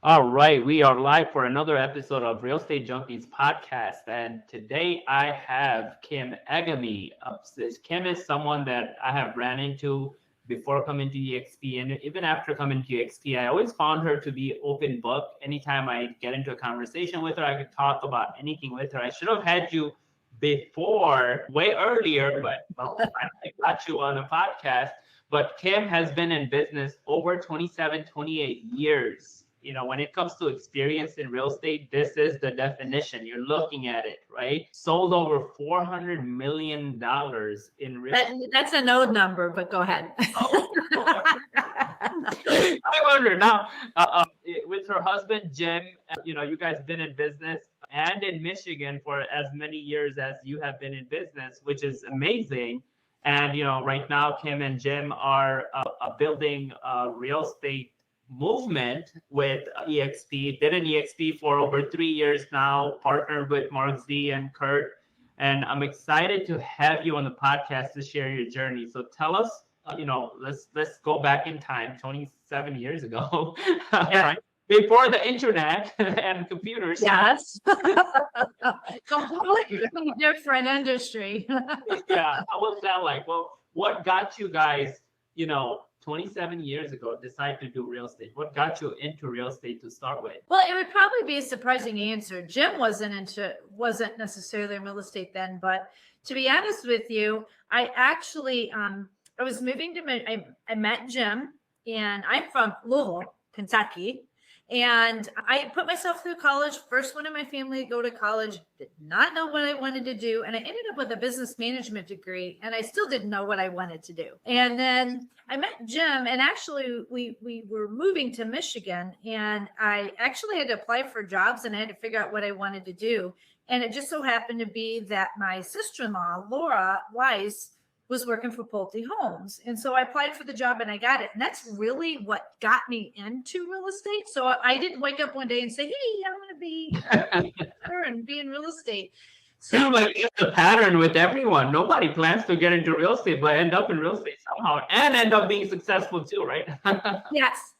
All right, we are live for another episode of Real Estate Junkies Podcast, and today I have Kim Agemy. Kim is someone that I have ran into before coming to EXP, and even after coming to EXP, I always found her to be open book. Anytime I get into a conversation with her, I could talk about anything with her. I should have had you before, way earlier, but well, I got you on a podcast. But Kim has been in business over 27, 28 years. You know, when it comes to experience in real estate, this is the definition. You're looking at it, right? Sold over $400 million in real estate. That's an old number, but go ahead. I wonder now, with her husband, Jim, you guys been in business and in Michigan for as many years as you have been in business, which is amazing. And, right now, Kim and Jim are building a real estate movement with EXP. Been in EXP for over 3 years now, partnered with Mark Z and Kurt. And I'm excited to have you on the podcast to share your journey. So tell us, let's go back in time, 27 years ago, right? Before the internet and computers. Yes. Completely different industry. Yeah, I was that like, well, what got you guys, 27 years ago, decide to do real estate? What got you into real estate to start with? Well, it would probably be a surprising answer. Jim wasn't necessarily in real estate then, but to be honest with you, I actually, I was moving to, I met Jim, and I'm from Louisville, Kentucky. And I put myself through college, first one in my family to go to college, did not know what I wanted to do. And I ended up with a business management degree, and I still didn't know what I wanted to do. And then I met Jim, and actually we were moving to Michigan, and I actually had to apply for jobs, and I had to figure out what I wanted to do. And it just so happened to be that my sister-in-law, Laura Weiss, was working for Pulte Homes. And so I applied for the job and I got it. And that's really what got me into real estate. So I didn't wake up one day and say, hey, I want to be and be in real estate. So like it's a pattern with everyone. Nobody plans to get into real estate, but end up in real estate somehow and end up being successful too, right? Yes.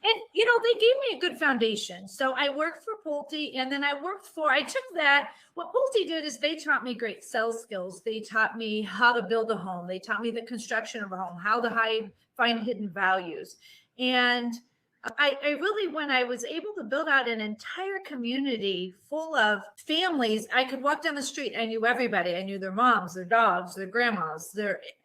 And, they gave me a good foundation. So I worked for Pulte, and then I took that. What Pulte did is they taught me great sales skills. They taught me how to build a home. They taught me the construction of a home, how to find hidden values. And I really, when I was able to build out an entire community full of families, I could walk down the street. I knew everybody. I knew their moms, their dogs, their grandmas,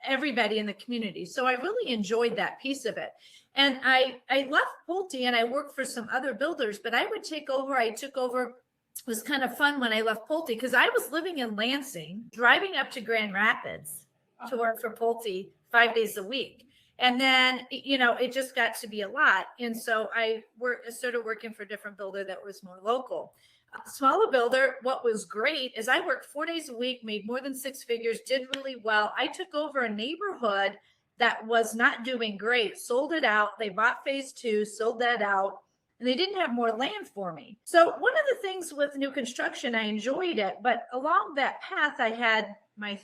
everybody in the community. So I really enjoyed that piece of it. And I left Pulte and I worked for some other builders, but I took over. It was kind of fun when I left Pulte because I was living in Lansing, driving up to Grand Rapids to work for Pulte 5 days a week. And then, it just got to be a lot. And so I started working for a different builder that was more local. A smaller builder, what was great is I worked 4 days a week, made more than six figures, did really well. I took over a neighborhood that was not doing great, sold it out. They bought phase 2, sold that out, and they didn't have more land for me. So one of the things with new construction, I enjoyed it, but along that path, I had my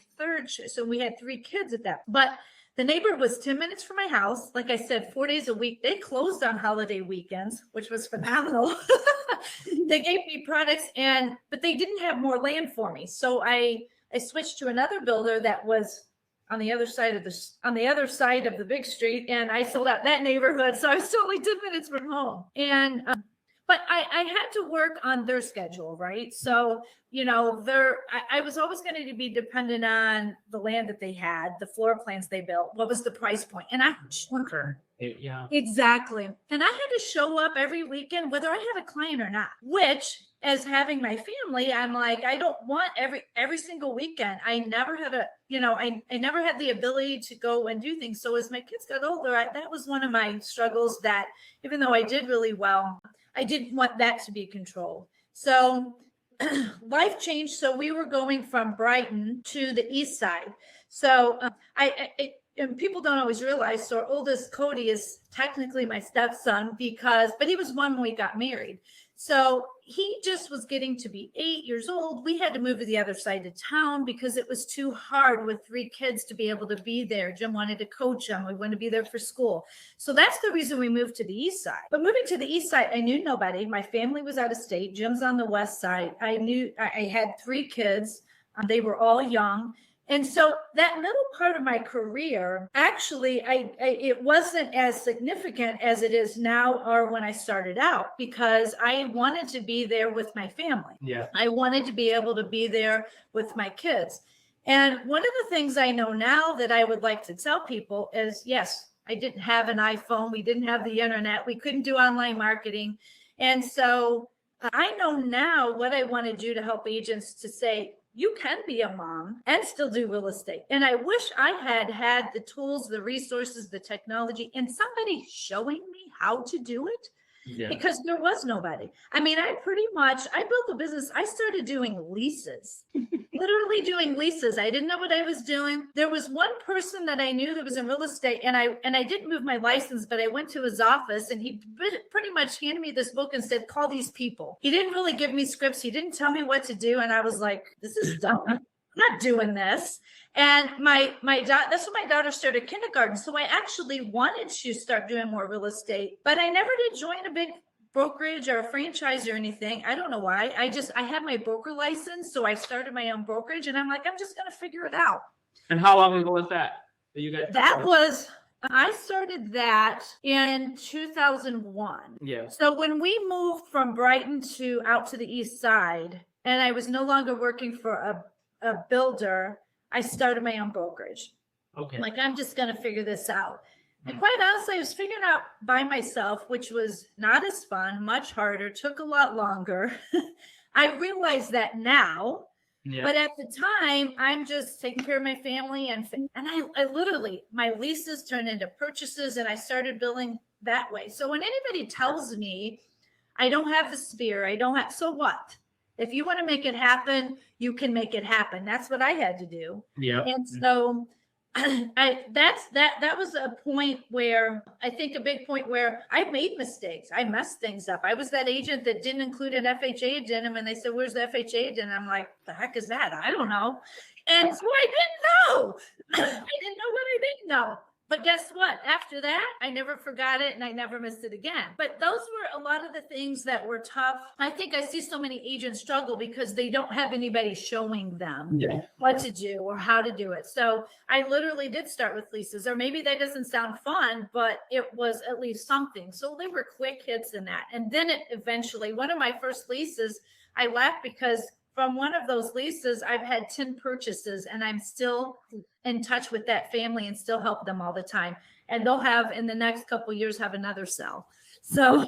so we had 3 kids at that. But the neighborhood was 10 minutes from my house. Like I said, 4 days a week. They closed on holiday weekends, which was phenomenal. They gave me products, but they didn't have more land for me. So I switched to another builder that was on the other side of the big street, and I sold out that neighborhood. So I was only 10 minutes from home. And but I had to work on their schedule, right? So, I was always going to be dependent on the land that they had, the floor plans they built, what was the price point. And Yeah. Exactly. And I had to show up every weekend, whether I had a client or not, which as having my family, I'm like, I don't want every single weekend. I never had I never had the ability to go and do things. So as my kids got older, that was one of my struggles, that even though I did really well, I didn't want that to be controlled. So life changed. So we were going from Brighton to the east side. So and people don't always realize, so our oldest, Cody, is technically my stepson but he was one when we got married. So he just was getting to be 8 years old. We had to move to the other side of town because it was too hard with 3 kids to be able to be there. Jim wanted to coach him. We wanted to be there for school. So that's the reason we moved to the east side. But moving to the east side, I knew nobody. My family was out of state. Jim's on the west side. I had 3 kids. They were all young. And so that middle part of my career, actually, it wasn't as significant as it is now or when I started out, because I wanted to be there with my family. Yeah. I wanted to be able to be there with my kids. And one of the things I know now that I would like to tell people is, yes, I didn't have an iPhone. We didn't have the internet. We couldn't do online marketing. And so I know now what I want to do to help agents to say, you can be a mom and still do real estate. And I wish I had the tools, the resources, the technology, and somebody showing me how to do it. Yeah. Because there was nobody. I mean, I built a business. I started doing leases, literally doing leases. I didn't know what I was doing. There was one person that I knew that was in real estate, and I didn't move my license, but I went to his office and he pretty much handed me this book and said, call these people. He didn't really give me scripts. He didn't tell me what to do. And I was like, this is dumb. I'm not doing this. And that's when my daughter started kindergarten. So I actually wanted to start doing more real estate, but I never did join a big brokerage or a franchise or anything. I don't know why. I had my broker license. So I started my own brokerage and I'm like, I'm just going to figure it out. And how long ago was that? I started that in 2001. Yeah. So when we moved from Brighton out to the east side, and I was no longer working for a builder, I started my own brokerage. Okay. Like, I'm just going to figure this out. And quite honestly, I was figuring out by myself, which was not as fun, much harder, took a lot longer. I realize that now. Yeah. But at the time, I'm just taking care of my family. And I literally, my leases turned into purchases and I started billing that way. So when anybody tells me I don't have the sphere, so what? If you want to make it happen, you can make it happen. That's what I had to do. Yeah. And so that was a point where I think a big point where I made mistakes. I messed things up. I was that agent that didn't include an FHA addendum, and they said, "Where's the FHA addendum?" I'm like, "The heck is that? I don't know." And so I didn't know. I didn't know what I didn't know. But guess what? After that, I never forgot it and I never missed it again. But those were a lot of the things that were tough. I think I see so many agents struggle because they don't have anybody showing them what to do or how to do it. So I literally did start with leases, or maybe that doesn't sound fun, but it was at least something. So they were quick hits in that. And then it eventually, one of my first leases, I laughed because from one of those leases, I've had 10 purchases and I'm still in touch with that family and still help them all the time. And they'll have in the next couple of years have another sell. So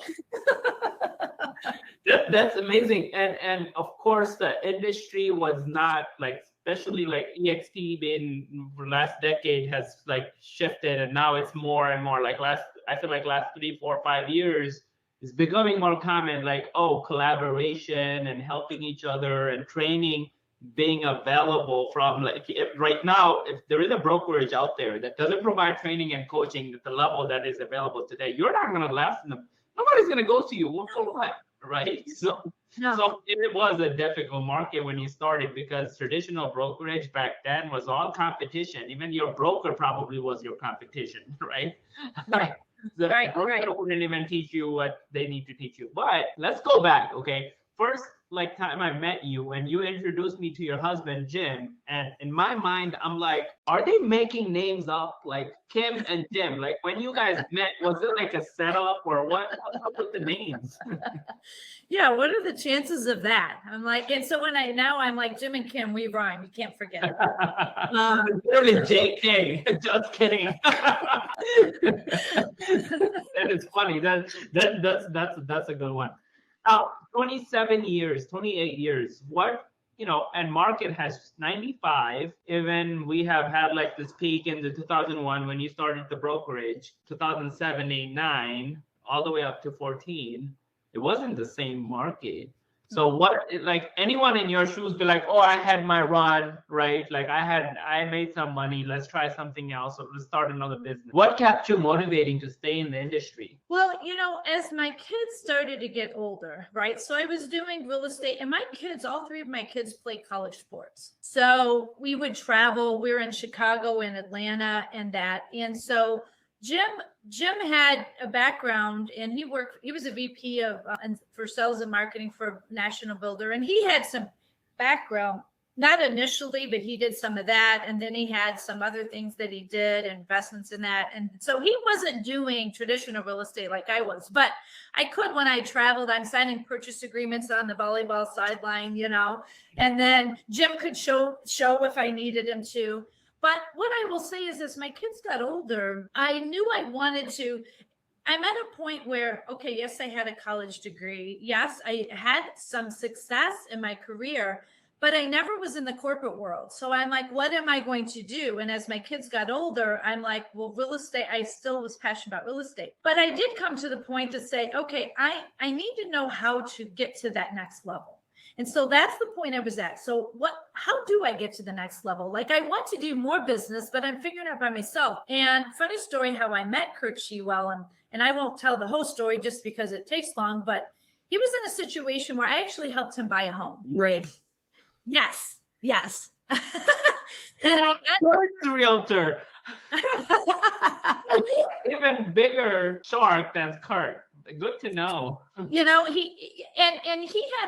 that's amazing. And of course the industry was not like, especially like EXT in the last decade has like shifted, and now it's more and more like last 3, 4, 5 years is becoming more common, like, collaboration and helping each other and training being available from, like, right now, if there is a brokerage out there that doesn't provide training and coaching at the level that is available today, you're not going to last in them. Nobody's going to go to you for what, right? So it was a difficult market when you started, because traditional brokerage back then was all competition. Even your broker probably was your competition, right? The broker wouldn't even teach you what they need to teach you. But let's go back, okay? First, like, time I met you, when you introduced me to your husband, Jim, and in my mind, I'm like, are they making names up like Kim and Jim? Like, when you guys met, was it like a setup or what? What's up with the names? Yeah, what are the chances of that? I'm like, and so I'm like, Jim and Kim, we rhyme. You can't forget it. Literally JK. Just kidding. That is funny. That's a good one. 27 years, 28 years, and market has 95. Even we have had like this peak in the 2001 when you started the brokerage, 2007, 8, 9, all the way up to 14. It wasn't the same market. So what, like anyone in your shoes be like, oh, I had my run, right? Like I made some money. Let's try something else. Or let's start another business. What kept you motivating to stay in the industry? Well, as my kids started to get older, right? So I was doing real estate, and my kids, all three of my kids played college sports. So we would travel. We were in Chicago and Atlanta and that. And so Jim had a background, and he was a VP of for sales and marketing for a national builder, and he had some background, not initially, but he did some of that, and then he had some other things that he did, investments in that. And so he wasn't doing traditional real estate like I was, but I could. When I traveled, I'm signing purchase agreements on the volleyball sideline, and then Jim could show if I needed him to. But what I will say is, as my kids got older, I knew I wanted to. I'm at a point where, okay, yes, I had a college degree. Yes, I had some success in my career, but I never was in the corporate world. So I'm like, what am I going to do? And as my kids got older, I'm like, well, real estate, I still was passionate about real estate. But I did come to the point to say, okay, I need to know how to get to that next level. And so that's the point I was at. So how do I get to the next level? Like, I want to do more business, but I'm figuring out by myself. And funny story, how I met Kurt Shewell, and I won't tell the whole story just because it takes long, but he was in a situation where I actually helped him buy a home. Right. Yes. And Kurt's realtor. Even bigger shark than Kurt. Good to know. He had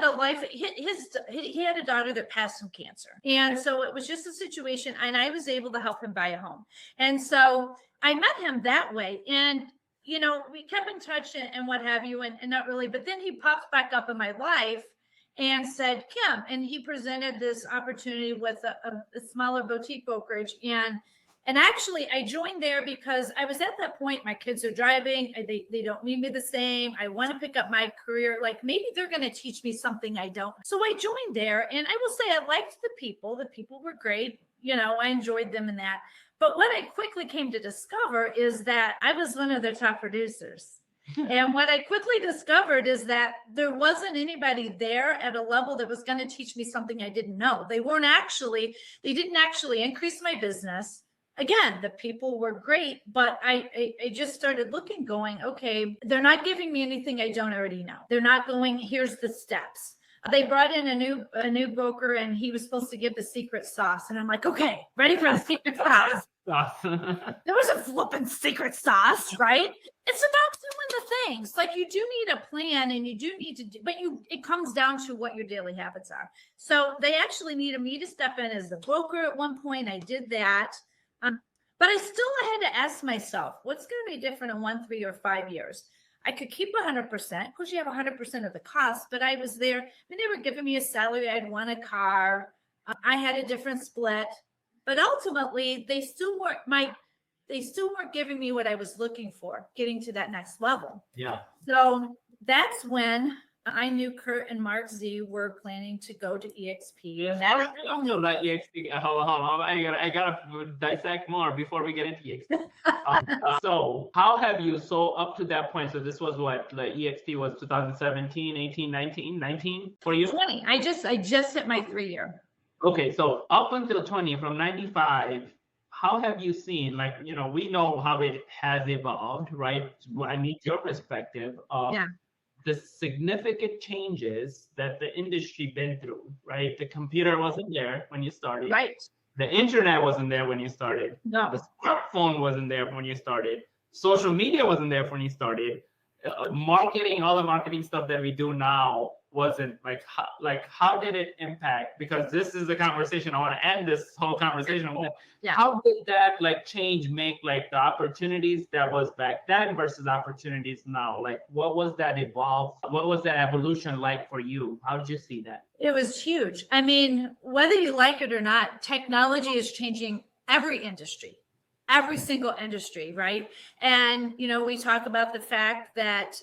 a life. He had a daughter that passed from cancer, and so it was just a situation. And I was able to help him buy a home, and so I met him that way. And we kept in touch and what have you, and not really. But then he popped back up in my life and said, Kim, and he presented this opportunity with a smaller boutique brokerage. And actually, I joined there because I was at that point. My kids are driving. They don't need me the same. I want to pick up my career. Like, maybe they're going to teach me something I don't. So I joined there. And I will say I liked the people. The people were great. I enjoyed them in that. But what I quickly came to discover is that I was one of their top producers. And what I quickly discovered is that there wasn't anybody there at a level that was going to teach me something I didn't know. They didn't actually increase my business. Again, the people were great, but I just started looking, going, okay, they're not giving me anything I don't already know. They're not going, here's the steps. They brought in a new broker, and he was supposed to give the secret sauce. And I'm like, okay, ready for the secret sauce. There was a flipping secret sauce, right? It's about doing the things. Like, you do need a plan, and you do need to do, but it comes down to what your daily habits are. So they actually needed me to step in as the broker at one point. I did that. But I still had to ask myself, what's going to be different in 1, 3, or 5 years? I could keep 100% because you have 100% of the cost, but I was there. They were giving me a salary. I'd want a car. I had a different split, but ultimately they still weren't giving me what I was looking for, getting to that next level. Yeah. So that's when I knew Kurt and Mark Z were planning to go to EXP. And that I know that EXP. Hold on. I gotta dissect more before we get into EXP. So how have you, up to that point? So this was what, like, EXP was 2017, 18, 19 for you? 20. I just hit my 3-year. Okay, so up until 20, from 95. How have you seen, like, we know how it has evolved, right? I need your perspective of the significant changes that the industry been through, right? The computer wasn't there when you started. Right. The internet wasn't there when you started. No. The smartphone wasn't there when you started. Social media wasn't there when you started. Marketing, all the marketing stuff that we do now wasn't how did it impact? Because this is the conversation I want to end this whole conversation with. Yeah. How did that change make the opportunities that was back then versus opportunities now? Like, what was that evolution like for you? How did you see that? It was huge. I mean, whether you like it or not, technology is changing every industry. Every single industry, right? And, we talk about the fact that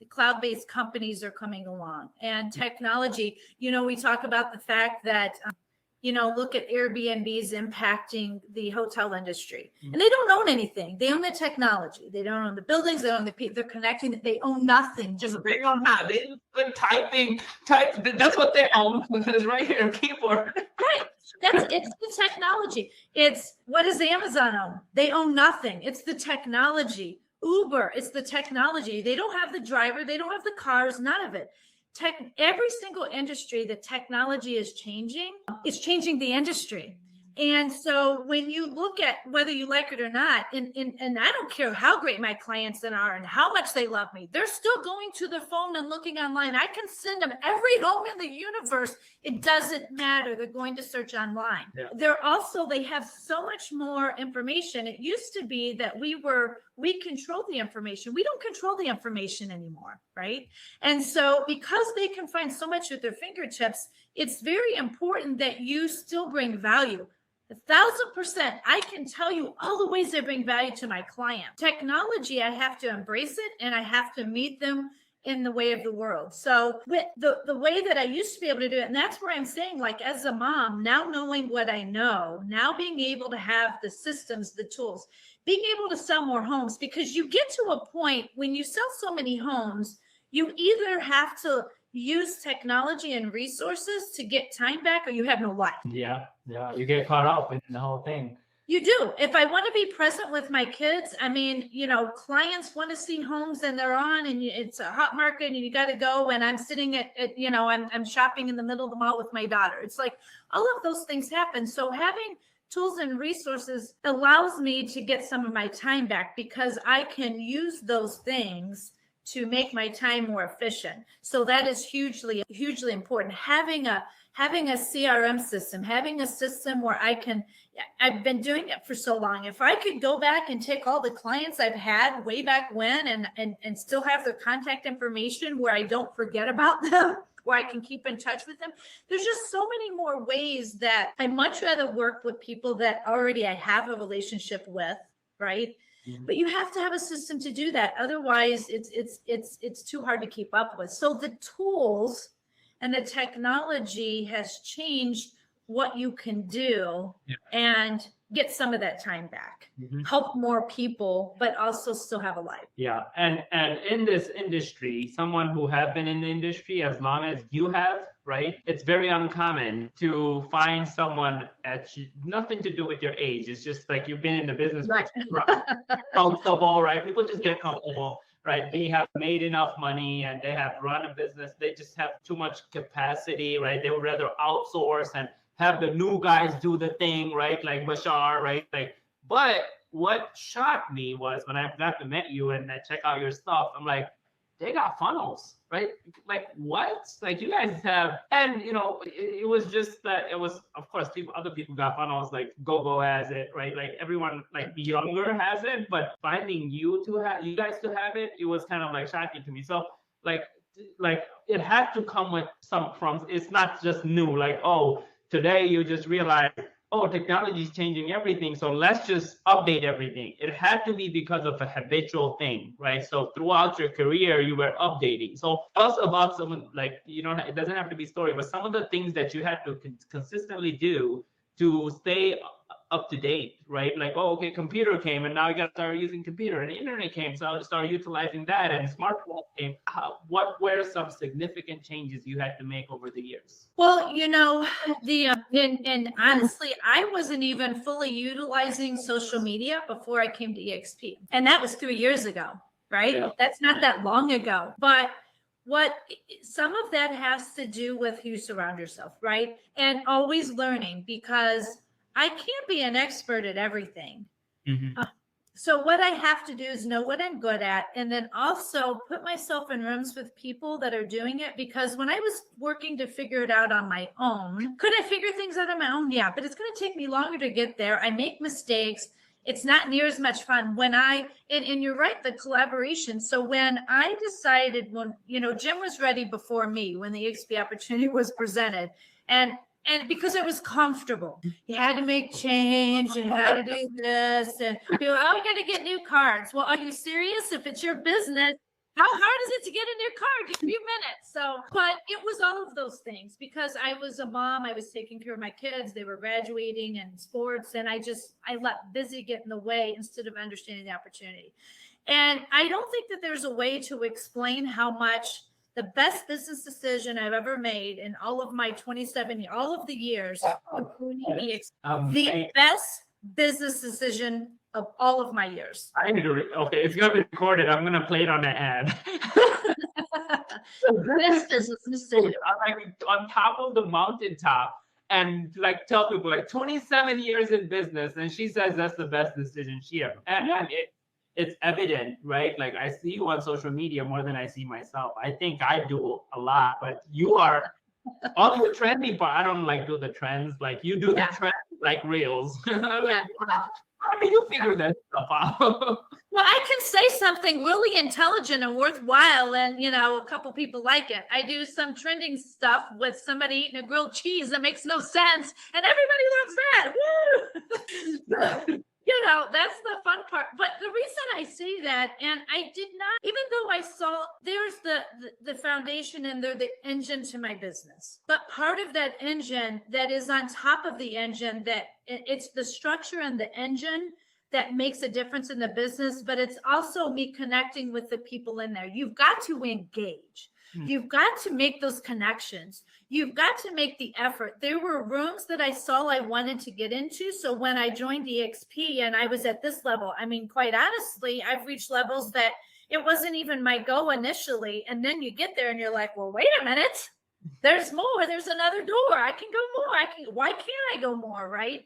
the cloud-based companies are coming along, and technology, we talk about the fact that look at Airbnbs impacting the hotel industry. And they don't own anything. They own the technology. They don't own the buildings. They own the people. They're connecting. They own nothing. Just They own that. They've been type. That's what they own. It's right here, keyboard. Right. It's the technology. It's what does Amazon own? They own nothing. It's the technology. Uber, it's the technology. They don't have the driver. They don't have the cars. None of it. Every single industry, the technology is changing. It's changing the industry. And so when you look at whether you like it or not, and I don't care how great my clients are and how much they love me, they're still going to the phone and looking online. I can send them every home in the universe. It doesn't matter. They're going to search online. Yeah. They have so much more information. It used to be that we control the information. We don't control the information anymore, right? And so because they can find so much at their fingertips, it's very important that you still bring value. 1,000%. I can tell you all the ways I bring value to my client. Technology, I have to embrace it and I have to meet them in the way of the world. So with the way that I used to be able to do it, and that's where I'm saying, like, as a mom, now knowing what I know, now being able to have the systems, the tools, being able to sell more homes, because you get to a point when you sell so many homes, you either have to use technology and resources to get time back, or you have no life. Yeah. You get caught up in the whole thing. You do. If I want to be present with my kids, I mean, clients want to see homes and they're on, and it's a hot market and you got to go. And I'm sitting I'm shopping in the middle of the mall with my daughter. It's like all of those things happen. So having tools and resources allows me to get some of my time back, because I can use those things to make my time more efficient. So that is hugely, hugely important. Having a CRM system, having a system where I've been doing it for so long. If I could go back and take all the clients I've had way back when and still have their contact information where I don't forget about them, where I can keep in touch with them. There's just so many more ways that I much rather work with people that already I have a relationship with, right? Mm-hmm. But you have to have a system to do that. Otherwise, it's too hard to keep up with. So the tools and the technology has changed what you can do and get some of that time back, help more people, but also still have a life. Yeah. And in this industry, someone who have been in the industry as long as you have, right? It's very uncommon to find someone nothing to do with your age. It's just like you've been in the business comfortable, right? People just get comfortable. Right. They have made enough money and they have run a business. They just have too much capacity, right? They would rather outsource and have the new guys do the thing, right? Like Bashar, right? But what shocked me was when I got to meet you and I check out your stuff, I'm like, they got funnels, right? Like what? Like you guys have, and it was just that it was, of course, other people got funnels, like GoGo has it, right? Like everyone, like younger has it, but finding you guys to have it, it was kind of like shocking to me. So like it had to come with it's not just new, like, oh, today you just realize, oh, technology is changing everything, so let's just update everything. It had to be because of a habitual thing, right? So throughout your career, you were updating. So tell us about some, like, it doesn't have to be story, but some of the things that you had to consistently do to stay up to date, right? Like, oh, okay, computer came and now you got to start using computer, and the internet came, so I started utilizing that, and smartphone came. What were some significant changes you had to make over the years? Well, and honestly, I wasn't even fully utilizing social media before I came to EXP, and that was 3 years ago, right? Yeah. That's not that long ago, but some of that has to do with who you surround yourself, right? And always learning, because I can't be an expert at everything. Mm-hmm. So what I have to do is know what I'm good at, and then also put myself in rooms with people that are doing it, because when I was working to figure it out on my own, could I figure things out on my own? Yeah, but it's going to take me longer to get there. I make mistakes. It's not near as much fun and you're right, the collaboration. So when I decided, Jim was ready before me when the EXP opportunity was presented, and because it was comfortable, you had to make change, you had to do this, and people, we got to get new cards. Well, are you serious? If it's your business, How hard is it to get in your car in a few minutes? So, but it was all of those things because I was a mom. I was taking care of my kids. They were graduating and sports. And I let busy get in the way instead of understanding the opportunity. And I don't think that there's a way to explain how much the best business decision I've ever made in all of my 27 years, all of the years, the best business decision of all of my years. I need to, okay, if you have it recorded, I'm going to play it on the ad. Best business decision. I'm like on top of the mountaintop and like tell people like 27 years in business. And she says that's the best decision she ever. And it's evident, right? Like I see you on social media more than I see myself. I think I do a lot, but you are on the trendy part. I don't like do the trends. Like you do the trends like reels. Like, how do you figure that stuff out? Well, I can say something really intelligent and worthwhile, and a couple people like it. I do some trending stuff with somebody eating a grilled cheese that makes no sense, and everybody loves that. Woo! That's the fun part. But the reason I say that, and I did not, even though I saw there's the foundation and they're the engine to my business. But part of that engine that is on top of the engine, that it's the structure and the engine that makes a difference in the business, but it's also me connecting with the people in there. You've got to engage. You've got to make those connections. You've got to make the effort. There were rooms that I saw I wanted to get into. So when I joined EXP and I was at this level, I mean, quite honestly, I've reached levels that it wasn't even my go initially. And then you get there and you're like, well, wait a minute. There's more. There's another door. I can go more. Why can't I go more? Right.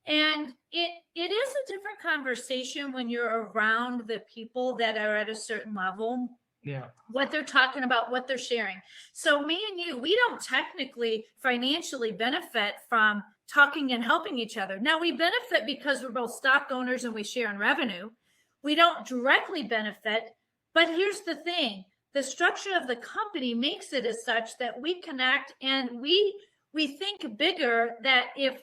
And it is a different conversation when you're around the people that are at a certain level. Yeah. What they're talking about, what they're sharing. So me and you, we don't technically financially benefit from talking and helping each other. Now we benefit because we're both stock owners and we share in revenue. We don't directly benefit, but here's the thing. The structure of the company makes it as such that we connect and we think bigger, that if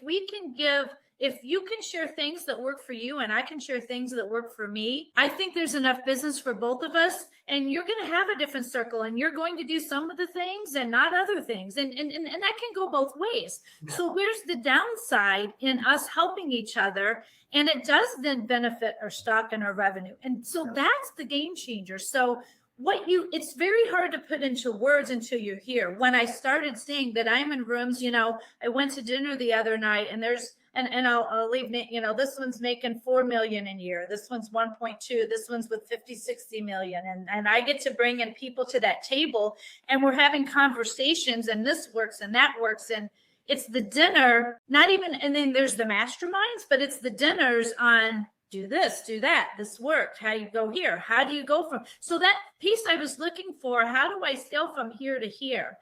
you can share things that work for you and I can share things that work for me, I think there's enough business for both of us, and you're going to have a different circle and you're going to do some of the things and not other things. And that can go both ways. Yeah. So where's the downside in us helping each other? And it does then benefit our stock and our revenue. And so that's the game changer. So it's very hard to put into words until you're here. When I started saying that I'm in rooms, I went to dinner the other night and and I'll leave, this one's making 4 million a year. This one's 1.2. This one's with 60 million. And I get to bring in people to that table and we're having conversations and this works and that works. And it's the dinner, and then there's the masterminds, but it's the dinners on do this, do that. This worked. How do you go here? How do you go from? So that piece I was looking for, how do I scale from here to here?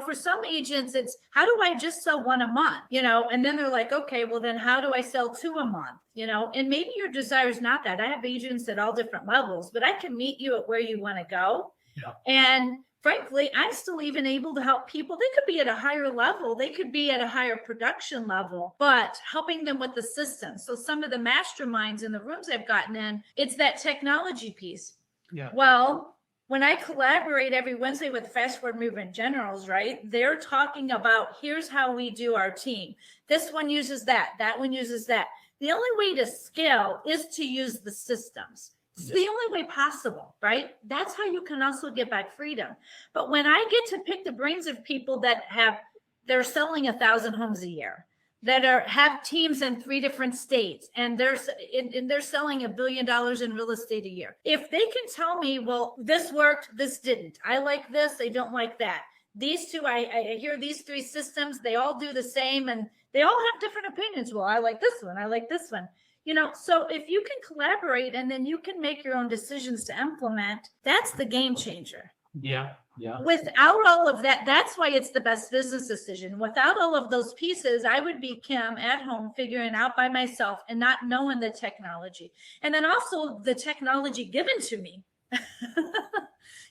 For some agents, it's how do I just sell one a month, and then they're like, okay, well then how do I sell 2 a month? And maybe your desire is not that. I have agents at all different levels, but I can meet you at where you want to go. Yeah. And frankly, I'm still even able to help people. They could be at a higher level. They could be at a higher production level, but helping them with the system. So some of the masterminds in the rooms I've gotten in, it's that technology piece. Yeah. Well, when I collaborate every Wednesday with Fast Forward Movement Generals, right, they're talking about here's how we do our team. This one uses that one uses that. The only way to scale is to use the systems. It's the only way possible, right? That's how you can also get back freedom. But when I get to pick the brains of people that they're selling 1,000 homes a year, that have teams in 3 different states, and they're selling $1 billion in real estate a year. If they can tell me, well, this worked, this didn't. I like this, I don't like that. These two, I hear these 3 systems, they all do the same, and they all have different opinions. Well, I like this one, I like this one. So if you can collaborate and then you can make your own decisions to implement, that's the game changer. Yeah. Yeah. Without all of that, that's why it's the best business decision. Without all of those pieces, I would be Kim at home figuring out by myself and not knowing the technology. And then also the technology given to me.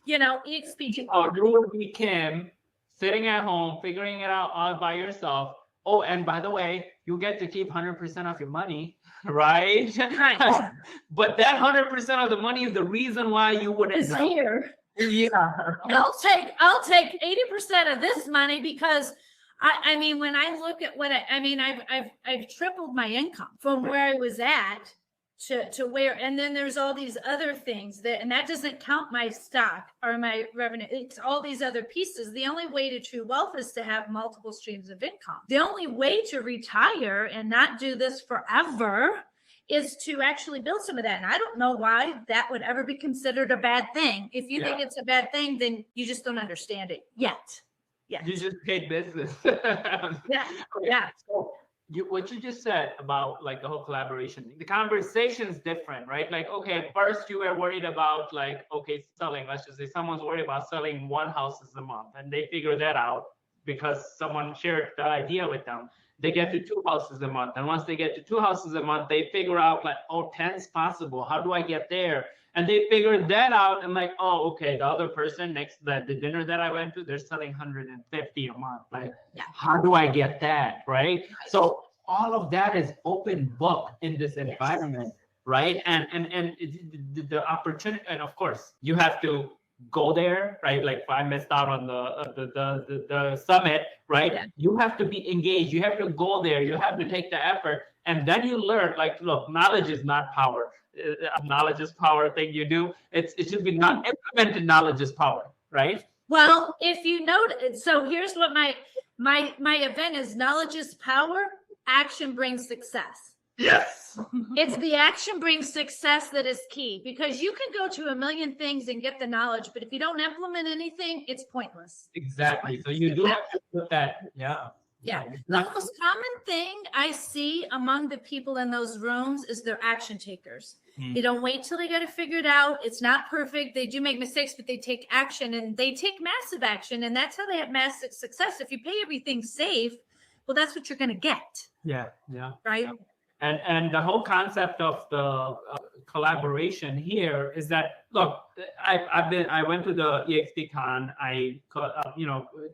EXP. Oh, you would be Kim sitting at home figuring it out all by yourself. Oh, and by the way, you get to keep 100% of your money, right? But that 100% of the money is the reason why you would is here. Yeah. I'll take 80% of this money because I mean, when I look at what I've tripled my income from where I was at to where, and then there's all these other things and that doesn't count my stock or my revenue. It's all these other pieces. The only way to true wealth is to have multiple streams of income. The only way to retire and not do this forever is to actually build some of that. And I don't know why that would ever be considered a bad thing. If you think it's a bad thing, then you just don't understand it yet. Yeah. You just paid business. Yeah. So what you just said about like the whole collaboration, the conversation is different, right? Like, okay, first you were worried about like, okay, selling, let's just say someone's worried about selling one house a month and they figure that out because someone shared the idea with them. They get to 2 houses a month. And once they get to 2 houses a month, they figure out like, oh, 10 is possible. How do I get there? And they figured that out and like, oh, okay, the other person next to the dinner that I went to, they're selling 150 a month. Like, how do I get that, right? So all of that is open book in this environment, right? And the opportunity, and of course, you have to go there, right? Like if I missed out on the summit, right? Yeah. You have to be engaged. You have to go there. You have to take the effort. And then you learn, like, look, knowledge is not power. Knowledge is power thing you do. It should be not implemented. Knowledge is power, right? Well, if you know, so here's what my event is: knowledge is power. Action brings success. Yes. It's the action brings success that is key, because you can go to a million things and get the knowledge, but if you don't implement anything, it's pointless. Exactly. So you do have to put that. Yeah. Yeah. The most common thing I see among the people in those rooms is they're action takers. They don't wait till they got it figured out. It's not perfect. They do make mistakes, but they take action, and they take massive action. And that's how they have massive success. If you pay everything safe, well, that's what you're going to get. Yeah. Yeah. Right. Yeah. And the whole concept of the collaboration here is that, look, I went to the EXP Con. I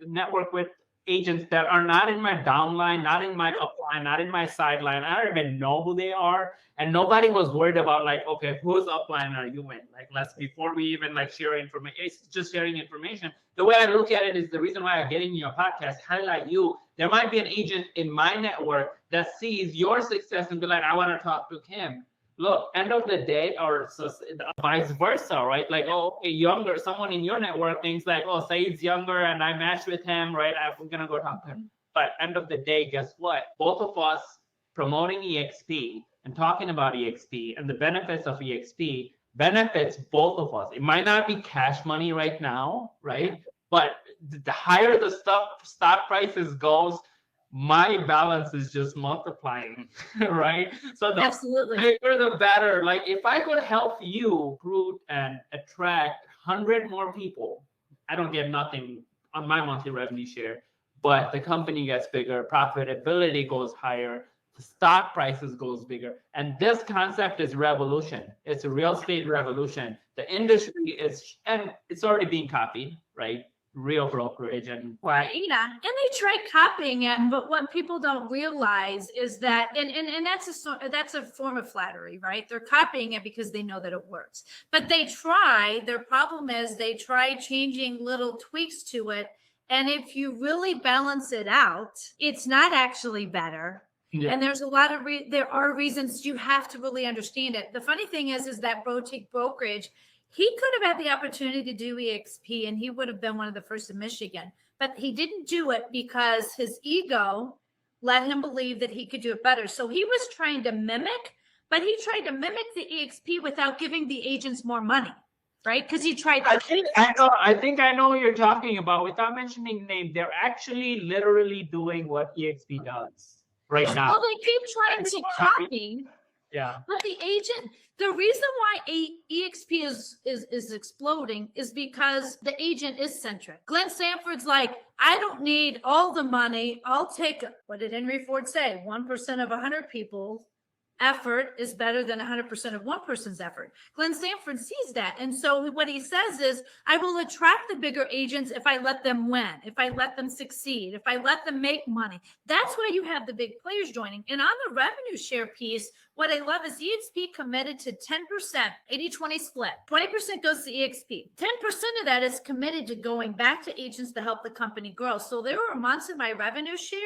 network with agents that are not in my downline, not in my upline, not in my sideline. I don't even know who they are. And nobody was worried about like, okay, whose upline are you in? Like, before we even like share information, it's just sharing information. The way I look at it is the reason why I get in your podcast, highlight you. There might be an agent in my network that sees your success and be like, I want to talk to Kim. Look, end of the day, or so, vice versa, right? Like, oh, okay, younger, someone in your network thinks like, oh, Saeed's younger and I matched with him, right? I'm going to go talk to him. But end of the day, guess what? Both of us promoting EXP and talking about EXP and the benefits of EXP benefits both of us. It might not be cash money right now, right? But the higher the stock prices goes, my balance is just multiplying, right? So absolutely, bigger the better. Like if I could help you recruit and attract 100 more people, I don't get nothing on my monthly revenue share, but the company gets bigger, profitability goes higher, the stock prices goes bigger. And this concept is revolution. It's a real estate revolution. The industry is, and it's already being copied, right? Real brokerage and right. Yeah, and they try copying it, but what people don't realize is that, and that's a form of flattery, right? They're copying it because they know that it works, but their problem is they try changing little tweaks to it, and if you really balance it out, it's not actually better. Yeah. And there's a lot of there are reasons you have to really understand it. The funny thing is that boutique brokerage, he could have had the opportunity to do EXP and he would have been one of the first in Michigan, but he didn't do it because his ego let him believe that he could do it better. So he was trying to mimic, but he tried to mimic the EXP without giving the agents more money, right? Because he tried. I think I know what you're talking about. Without mentioning name, they're actually literally doing what EXP does right now. Well, they keep trying to copy. Yeah. But the reason why EXP is exploding is because the agent is centric. Glenn Sanford's like, I don't need all the money. I'll take, what did Henry Ford say? 1% of 100 people effort is better than 100% of one person's effort. Glenn Sanford sees that. And so what he says is, I will attract the bigger agents if I let them win, if I let them succeed, if I let them make money. That's why you have the big players joining. And on the revenue share piece, what I love is EXP committed to 10%, 80-20 split. 20% goes to EXP. 10% of that is committed to going back to agents to help the company grow. So there are months in my revenue share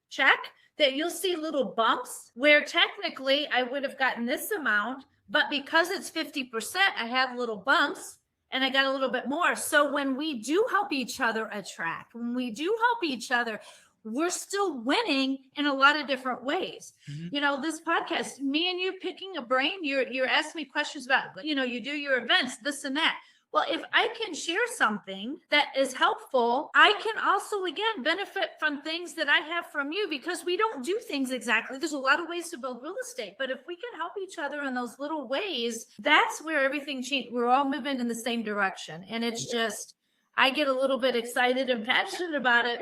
check that you'll see little bumps where technically I would have gotten this amount, but because it's 50%, I have little bumps and I got a little bit more. So when we do help each other attract, when we do help each other, we're still winning in a lot of different ways. You know, this podcast, me and you picking a brain, you're asking me questions about, you know, you do your events, this and that. Well, if I can share something that is helpful, I can also, again, benefit from things that I have from you, because we don't do things exactly. There's a lot of ways to build real estate, but if we can help each other in those little ways, that's where everything changes. We're all moving in the same direction. And it's just, I get a little bit excited and passionate about it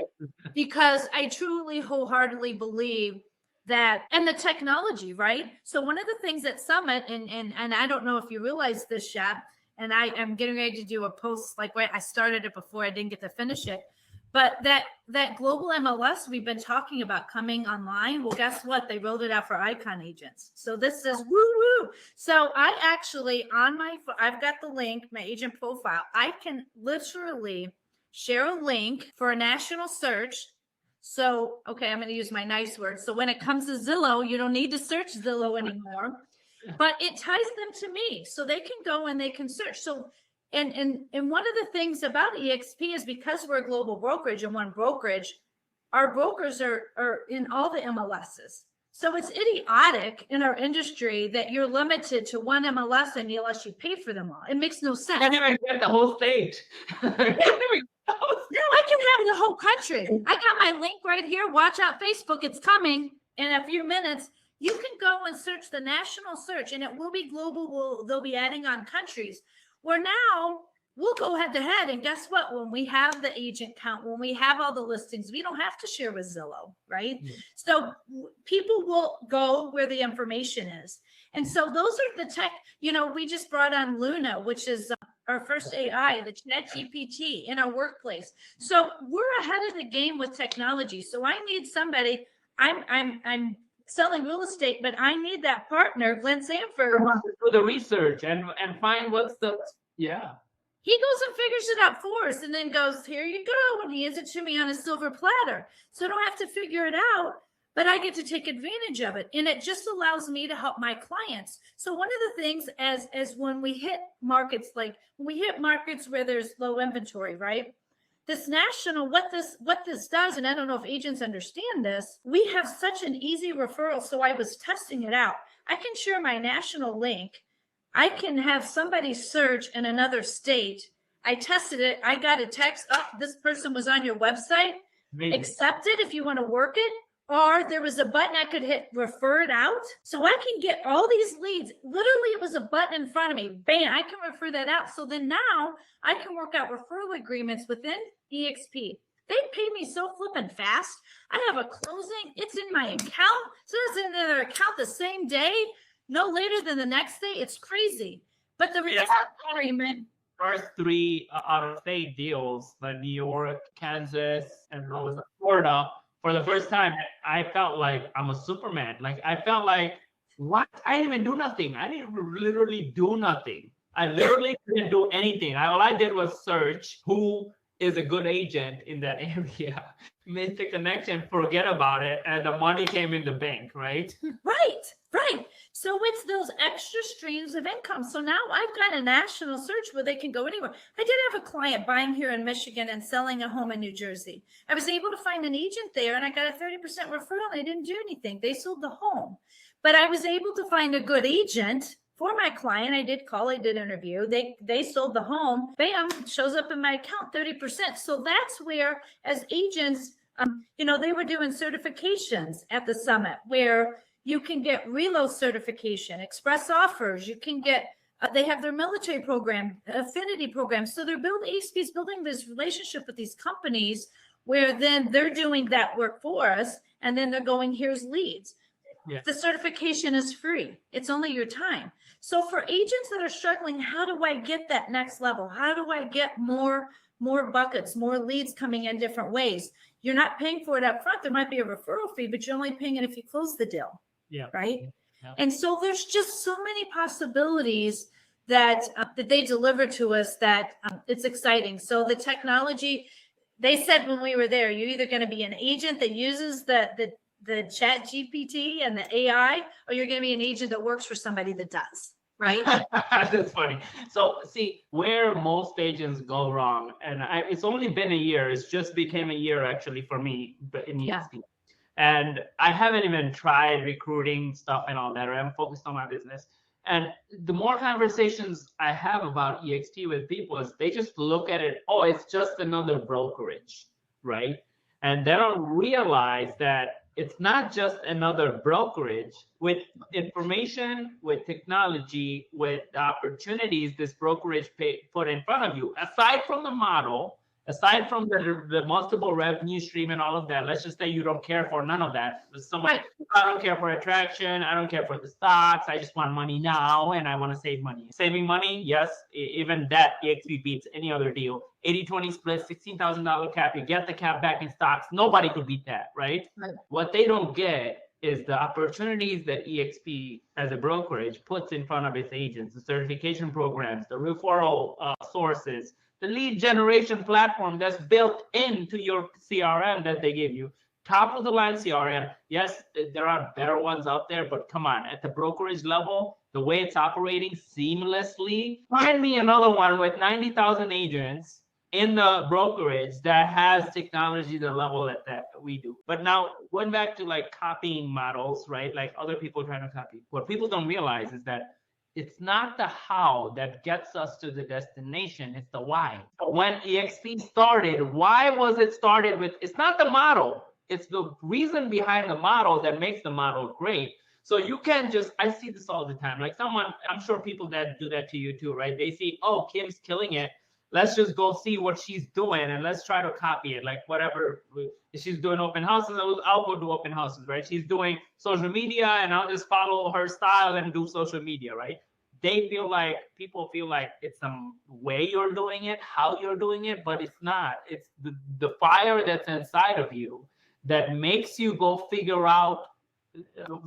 because I truly wholeheartedly believe that, and the technology, right? So one of the things at Summit, and I don't know if you realize this yet, and I am getting ready to do a post, like I started it before, I didn't get to finish it. But that global MLS we've been talking about coming online, well, guess what? They rolled it out for Icon agents. So this is woo-woo. So I actually, I've got the link, my agent profile. I can literally share a link for a national search. So, okay, I'm going to use my nice words. So when it comes to Zillow, you don't need to search Zillow anymore. But it ties them to me, so they can go and they can search. So, and one of the things about EXP is because we're a global brokerage and one brokerage, our brokers are in all the MLSs. So it's idiotic in our industry that you're limited to one MLS unless you pay for them all. It makes no sense. I never get the whole state. No, I can have the whole country. I got my link right here. Watch out, Facebook. It's coming in a few minutes. You can go and search the national search, and it will be global. They'll be adding on countries. Where now we'll go head to head. And guess what? When we have the agent count, when we have all the listings, we don't have to share with Zillow, right? Yeah. So people will go where the information is. And so those are the tech, you know, we just brought on Luna, which is our first AI, the ChatGPT in our workplace. So we're ahead of the game with technology. So I need somebody, I'm selling real estate, but I need that partner, Glenn Sanford. Do the research and find what's the, yeah. He goes and figures it out for us and then goes, here you go. And he hands it to me on a silver platter. So I don't have to figure it out, but I get to take advantage of it. And it just allows me to help my clients. So one of the things as when we hit markets, like when we hit markets where there's low inventory, right? This national, what this does, and I don't know if agents understand this, we have such an easy referral. So I was testing it out. I can share my national link. I can have somebody search in another state. I tested it. I got a text, this person was on your website. Amazing. Accept it if you want to work it. Or there was a button I could hit, refer it out. So I can get all these leads. Literally, it was a button in front of me. Bam, I can refer that out. So then now I can work out referral agreements within EXP. They pay me so flippin' fast. I have a closing. It's in my account. So it's in their account the same day, no later than the next day. It's crazy. But the agreement. First 3 out-of-state deals, like New York, Kansas, and Florida. For the first time, I felt like I'm a Superman. Like, I felt like, what? I didn't even do nothing. I didn't literally do nothing. I literally didn't do anything. All I did was search who is a good agent in that area, make the connection, forget about it, and the money came in the bank, right? Right. So it's those extra streams of income. So now I've got a national search where they can go anywhere. I did have a client buying here in Michigan and selling a home in New Jersey. I was able to find an agent there and I got a 30% referral. They didn't do anything. They sold the home. But I was able to find a good agent for my client. I did call, I did interview. They sold the home. Bam, shows up in my account 30%. So that's where, as agents, they were doing certifications at the summit where you can get reload certification, express offers. You can get, they have their military program, affinity program. So EXP's building this relationship with these companies where then they're doing that work for us. And then they're going, here's leads. Yeah. The certification is free. It's only your time. So for agents that are struggling, how do I get that next level? How do I get more buckets, more leads coming in different ways? You're not paying for it up front. There might be a referral fee, but you're only paying it if you close the deal. Yeah. Right. Yeah. And so there's just so many possibilities that they deliver to us that it's exciting. So the technology, they said when we were there, you're either going to be an agent that uses the ChatGPT and the AI, or you're going to be an agent that works for somebody that does. Right. That's funny. So see where most agents go wrong, and it's only been a year. It's just became a year actually for me in EXP. And I haven't even tried recruiting stuff and all that, or I'm focused on my business. And the more conversations I have about EXP with people is they just look at it, oh, it's just another brokerage, right? And they don't realize that it's not just another brokerage. With information, with technology, with the opportunities this brokerage put in front of you, aside from the model, aside from the multiple revenue stream and all of that, let's just say you don't care for none of that. I don't care for attraction. I don't care for the stocks. I just want money now, and I want to save money. Saving money, yes, even that EXP beats any other deal. 80-20 split, $16,000 cap. You get the cap back in stocks. Nobody could beat that, right? What they don't get is the opportunities that EXP as a brokerage puts in front of its agents, the certification programs, the referral sources, the lead generation platform that's built into your CRM that they give you. Top of the line CRM. Yes, there are better ones out there, but come on, at the brokerage level, the way it's operating seamlessly, find me another one with 90,000 agents in the brokerage that has technology the level that we do. But now going back to like copying models, right? Like other people trying to copy. What people don't realize is that it's not the how that gets us to the destination, it's the why. When EXP started, why was it started with? It's not the model, it's the reason behind the model that makes the model great. So you can't just, I see this all the time. Like someone, I'm sure people that do that to you too, right? They see, oh, Kim's killing it. Let's just go see what she's doing and let's try to copy it. Like whatever, if she's doing open houses, I'll go do open houses, right? She's doing social media and I'll just follow her style and do social media, right? People feel like it's some way you're doing it, how you're doing it, but it's not. It's the fire that's inside of you that makes you go figure out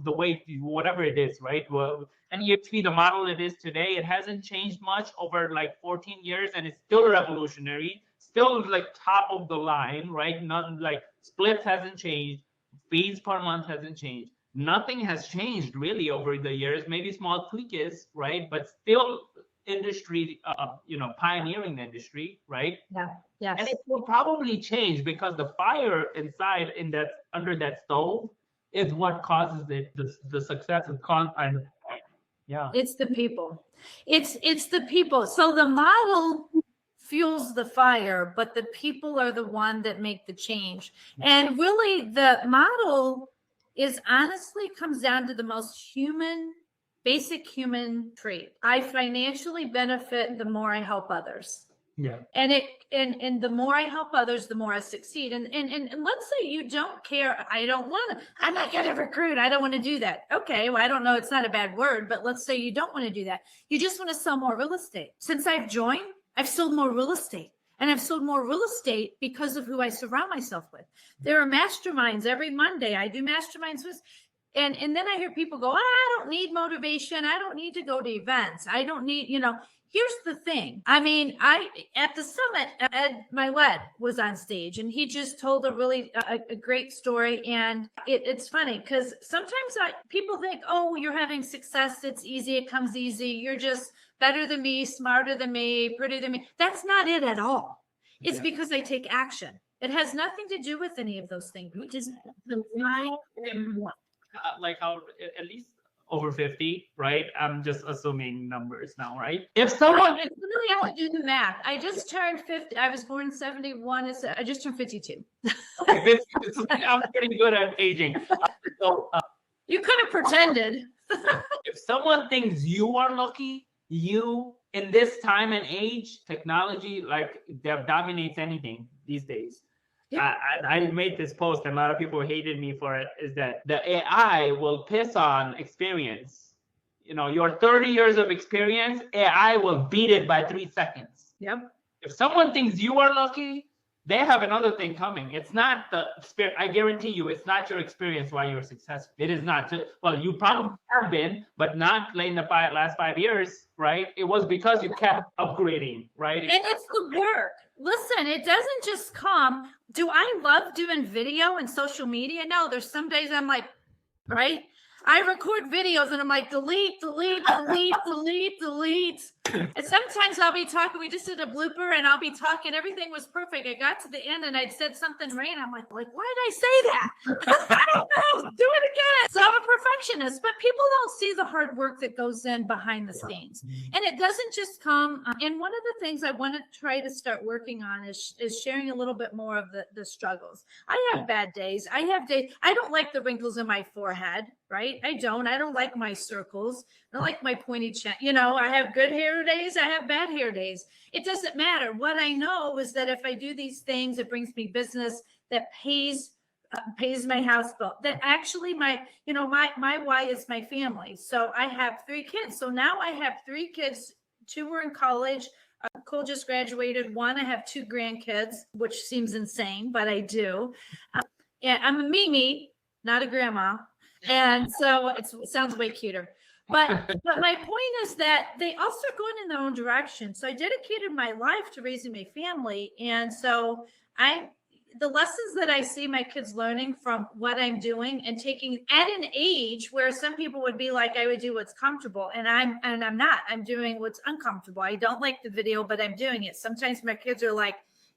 the way, whatever it is, right? Well, and EXP, the model it is today, it hasn't changed much over like 14 years, and it's still revolutionary, still like top of the line, right? Nothing like splits hasn't changed, fees per month hasn't changed. Nothing has changed really over the years. Maybe small tweaks, right? But still industry, pioneering the industry, right? Yeah. Yes. And it will probably change because the fire inside under that stove is what causes the success and content. Yeah. It's the people. It's the people. So the model fuels the fire, but the people are the one that make the change. And really the model is honestly comes down to the most basic human trait. I financially benefit the more I help others. Yeah. And the more I help others, the more I succeed. And let's say you don't care. I'm not going to recruit. I don't want to do that. Okay. Well, I don't know. It's not a bad word, but let's say you don't want to do that. You just want to sell more real estate. Since I've joined, I've sold more real estate. And I've sold more real estate because of who I surround myself with. There are masterminds every Monday. I do masterminds with, and then I hear people go, I don't need motivation. I don't need to go to events. I don't need, here's the thing. I mean, at the summit, Ed Milet was on stage and he just told a great story. And it's funny because sometimes people think, oh, you're having success. It's easy. It comes easy. You're just better than me, smarter than me, prettier than me. That's not it at all. It's because I take action. It has nothing to do with any of those things. Which is like how at least over 50, right? I'm just assuming numbers now, right? If someone I literally have to do the math. I just turned 50. I was born in 71. I just turned 52. I'm pretty good at aging. So you could have pretended. If someone thinks you are lucky, you in this time and age, technology like that dominates anything these days. I made this post, and a lot of people hated me for it, is that the AI will piss on experience. Your 30 years of experience, AI will beat it by 3 seconds. Yep. If someone thinks you are lucky, they have another thing coming. It's not the spirit. I guarantee you, it's not your experience why you're successful. It is not. Well, you probably have been, but not in the last 5 years, right? It was because you kept upgrading, right? And it's the work. Listen, it doesn't just come. Do I love doing video and social media? No, there's some days I'm like, right? I record videos and I'm like, delete. And sometimes I'll be talking, we just did a blooper and I'll be talking, everything was perfect. I got to the end and I'd said something right. I'm like, why did I say that? I don't know, do it again. So I'm a perfectionist, but people don't see the hard work that goes in behind the scenes. And it doesn't just come. And one of the things I want to try to start working on is sharing a little bit more of the struggles. I have bad days. I have days. I don't like the wrinkles in my forehead. Right? I don't like my circles. I don't like my pointy chin. I have good hair days. I have bad hair days. It doesn't matter. What I know is that if I do these things, it brings me business that pays my house bill. That actually my why is my family. So I have 3 kids. So now I have 3 kids. 2 were in college. Cole just graduated. 1, I have 2 grandkids, which seems insane, but I do. And I'm a Mimi, not a grandma. And so it sounds way cuter. But my point is that they all start going in their own direction. So I dedicated my life to raising my family. And so the lessons that I see my kids learning from what I'm doing and taking at an age where some people would be like, I would do what's comfortable. And I'm not. I'm doing what's uncomfortable. I don't like the video, but I'm doing it. Sometimes my kids are like,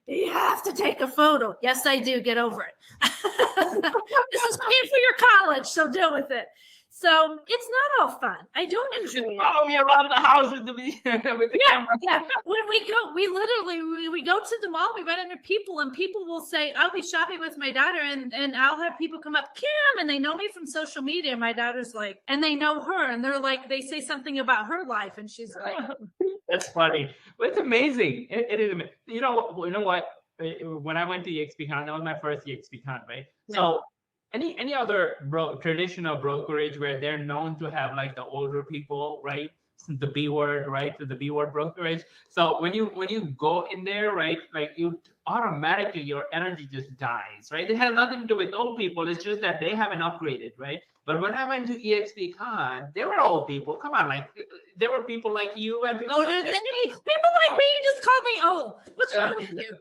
you have to take a photo. Yes, I do. Get over it. This is paid for your college, so deal with it. So it's not all fun. I don't enjoy it. Follow me around the house with the camera. Yeah. When we go to the mall, we run into people and people will say, I'll be shopping with my daughter and I'll have people come up, Kim, and they know me from social media. My daughter's like, and they know her and they're like, they say something about her life and she's like. That's funny. But it's amazing. It is amazing. You know what? When I went to EXPCon, that was my first EXPCon, right? Yeah. So any other traditional brokerage where they're known to have like the older people, right? The B word, right? The B word brokerage. So when you go in there, right, like you automatically your energy just dies, right? It has nothing to do with old people. It's just that they haven't upgraded, right? But when I went to EXPCon, there were old people. Come on, like there were people like you and people like me. People like me just call me old. What's wrong with you?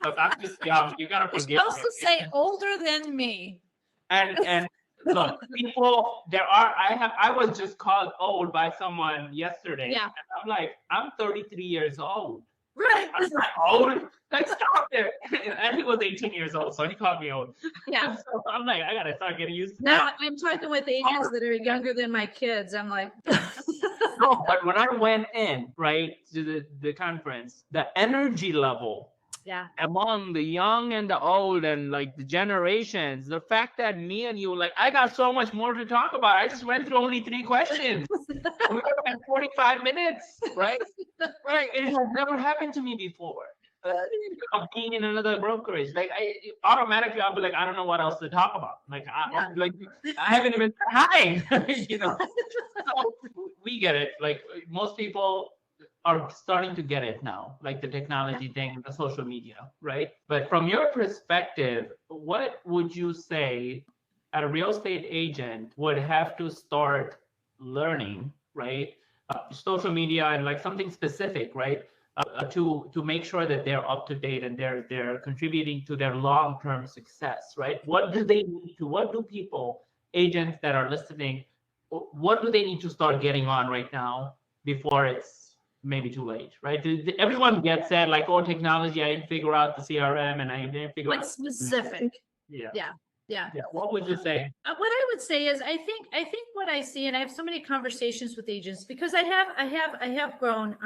Look, I'm just young. You gotta forgive me. You're supposed to say older than me. And look, people, I was just called old by someone yesterday. Yeah. And I'm like, I'm 33 years old. Right. I'm not old. Like, stop there. And he was 18 years old, so he called me old. Yeah. So I'm like, I gotta start getting used to now that. I'm talking with agents that are younger than my kids. I'm like, no, but when I went in, right, to the conference, the energy level among the young and the old and like the generations, the fact that me and you, like, I got so much more to talk about. I just went through only 3 questions. We spent 45 minutes, right? Right. It has never happened to me before. I'm being in another brokerage. Like automatically I'll be like, I don't know what else to talk about. Like I haven't even tried, So we get it. Like most people are starting to get it now, like the technology thing, the social media, right? But from your perspective, what would you say a real estate agent would have to start learning, right? Social media and like something specific, right? To make sure that they're up to date and they're contributing to their long-term success, right? What do they need to? What do agents that are listening, what do they need to start getting on right now before it's maybe too late, right? Everyone gets that, like, oh, technology, I didn't figure out the CRM and I didn't figure out. What's specific? Yeah. What would you say? What I would say is, I think what I see, and I have so many conversations with agents because I have grown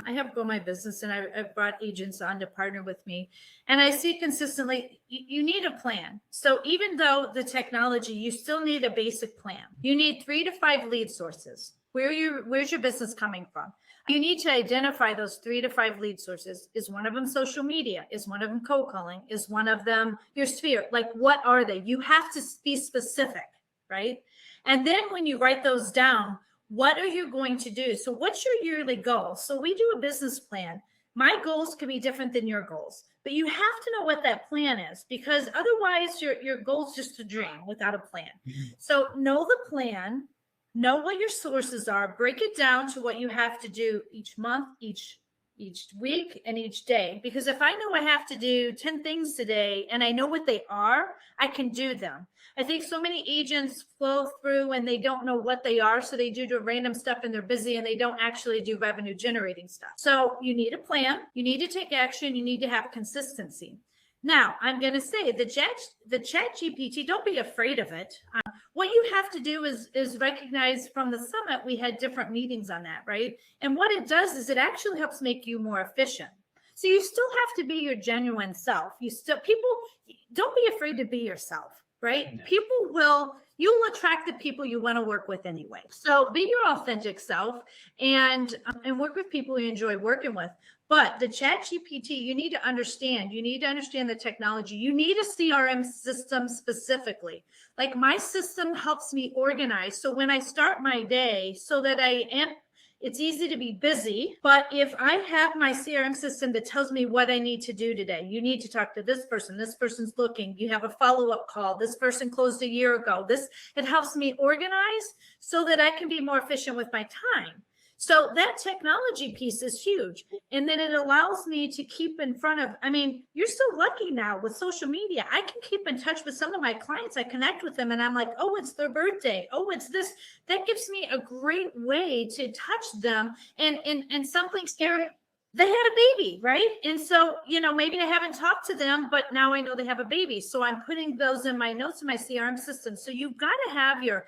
my business and I've brought agents on to partner with me, and I see consistently you need a plan. So even though the technology, you still need a basic plan. You need 3 to 5 lead sources. Where's your business coming from? You need to identify those 3 to 5 lead sources. Is one of them social media? Is one of them cold calling? Is one of them your sphere? Like, what are they? You have to be specific, right? And then when you write those down, what are you going to do? So what's your yearly goal? So we do a business plan. My goals could be different than your goals, but you have to know what that plan is, because otherwise your goal's just a dream without a plan. So know the plan. Know what your sources are, break it down to what you have to do each month, each week, and each day. Because if I know I have to do 10 things today and I know what they are, I can do them. I think so many agents flow through and they don't know what they are. So they do random stuff and they're busy and they don't actually do revenue generating stuff. So you need a plan, you need to take action, you need to have consistency. Now, I'm going to say the ChatGPT, don't be afraid of it. What you have to do is recognize from the summit, we had different meetings on that, right? And what it does is it actually helps make you more efficient. So you still have to be your genuine self. Don't be afraid to be yourself, right? No. You'll attract the people you want to work with anyway. So be your authentic self and work with people you enjoy working with. But the ChatGPT, you need to understand the technology. You need a CRM system specifically. Like my system helps me organize. So when I start my day it's easy to be busy, but if I have my CRM system that tells me what I need to do today, you need to talk to this person's looking, you have a follow-up call, this person closed a year ago, it helps me organize so that I can be more efficient with my time. So that technology piece is huge. And then it allows me to keep in front of, you're so lucky now with social media. I can keep in touch with some of my clients. I connect with them and I'm like, oh, it's their birthday. Oh, it's this. That gives me a great way to touch them. And something scary. They had a baby, right? And so, maybe I haven't talked to them, but now I know they have a baby. So I'm putting those in my notes in my CRM system. So you've got to have your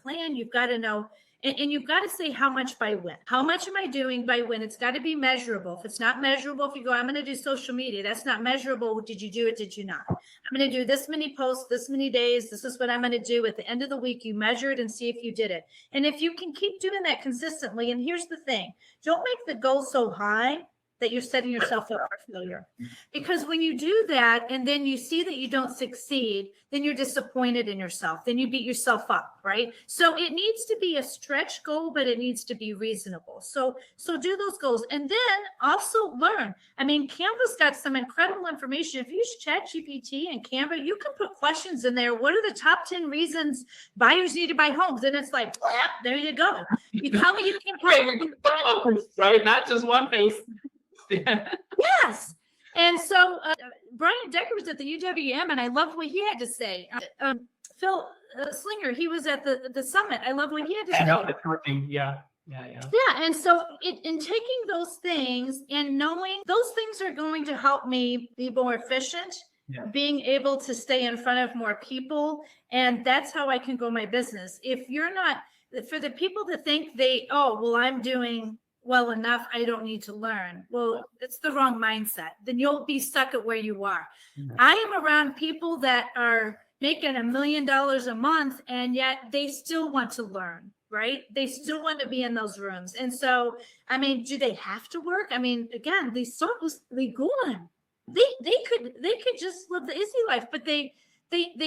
plan. You've got to know. And you've got to say how much by when. How much am I doing by when? It's got to be measurable. If it's not measurable, if you go, I'm going to do social media, that's not measurable. Did you do it? Did you not? I'm going to do this many posts, this many days. This is what I'm going to do. At the end of the week, you measure it and see if you did it. And if you can keep doing that consistently, and here's the thing, don't make the goal so high that you're setting yourself up for failure. Because when you do that and then you see that you don't succeed, then you're disappointed in yourself. Then you beat yourself up, right? So it needs to be a stretch goal, but it needs to be reasonable. So do those goals. And then also learn. Canva's got some incredible information. If you use ChatGPT and Canva, you can put questions in there. What are the top 10 reasons buyers need to buy homes? And it's like, there you go. You tell me you can right? Not just one face. Yes. And so Brian Decker was at the UWM and I loved what he had to say. Phil Slinger, he was at the summit. I love what he had to say. No, it's working. Yeah. And so in taking those things and knowing those things are going to help me be more efficient, being able to stay in front of more people. And that's how I can grow my business. If you're not, for the people that think I'm doing well enough, I don't need to learn. Well, it's the wrong mindset. Then you'll be stuck at where you are. Mm-hmm. I am around people that are making $1 million a month and yet they still want to learn, right? They still want to be in those rooms. And so, do they have to work? Again, these circles, they go on. They could just live the easy life, but they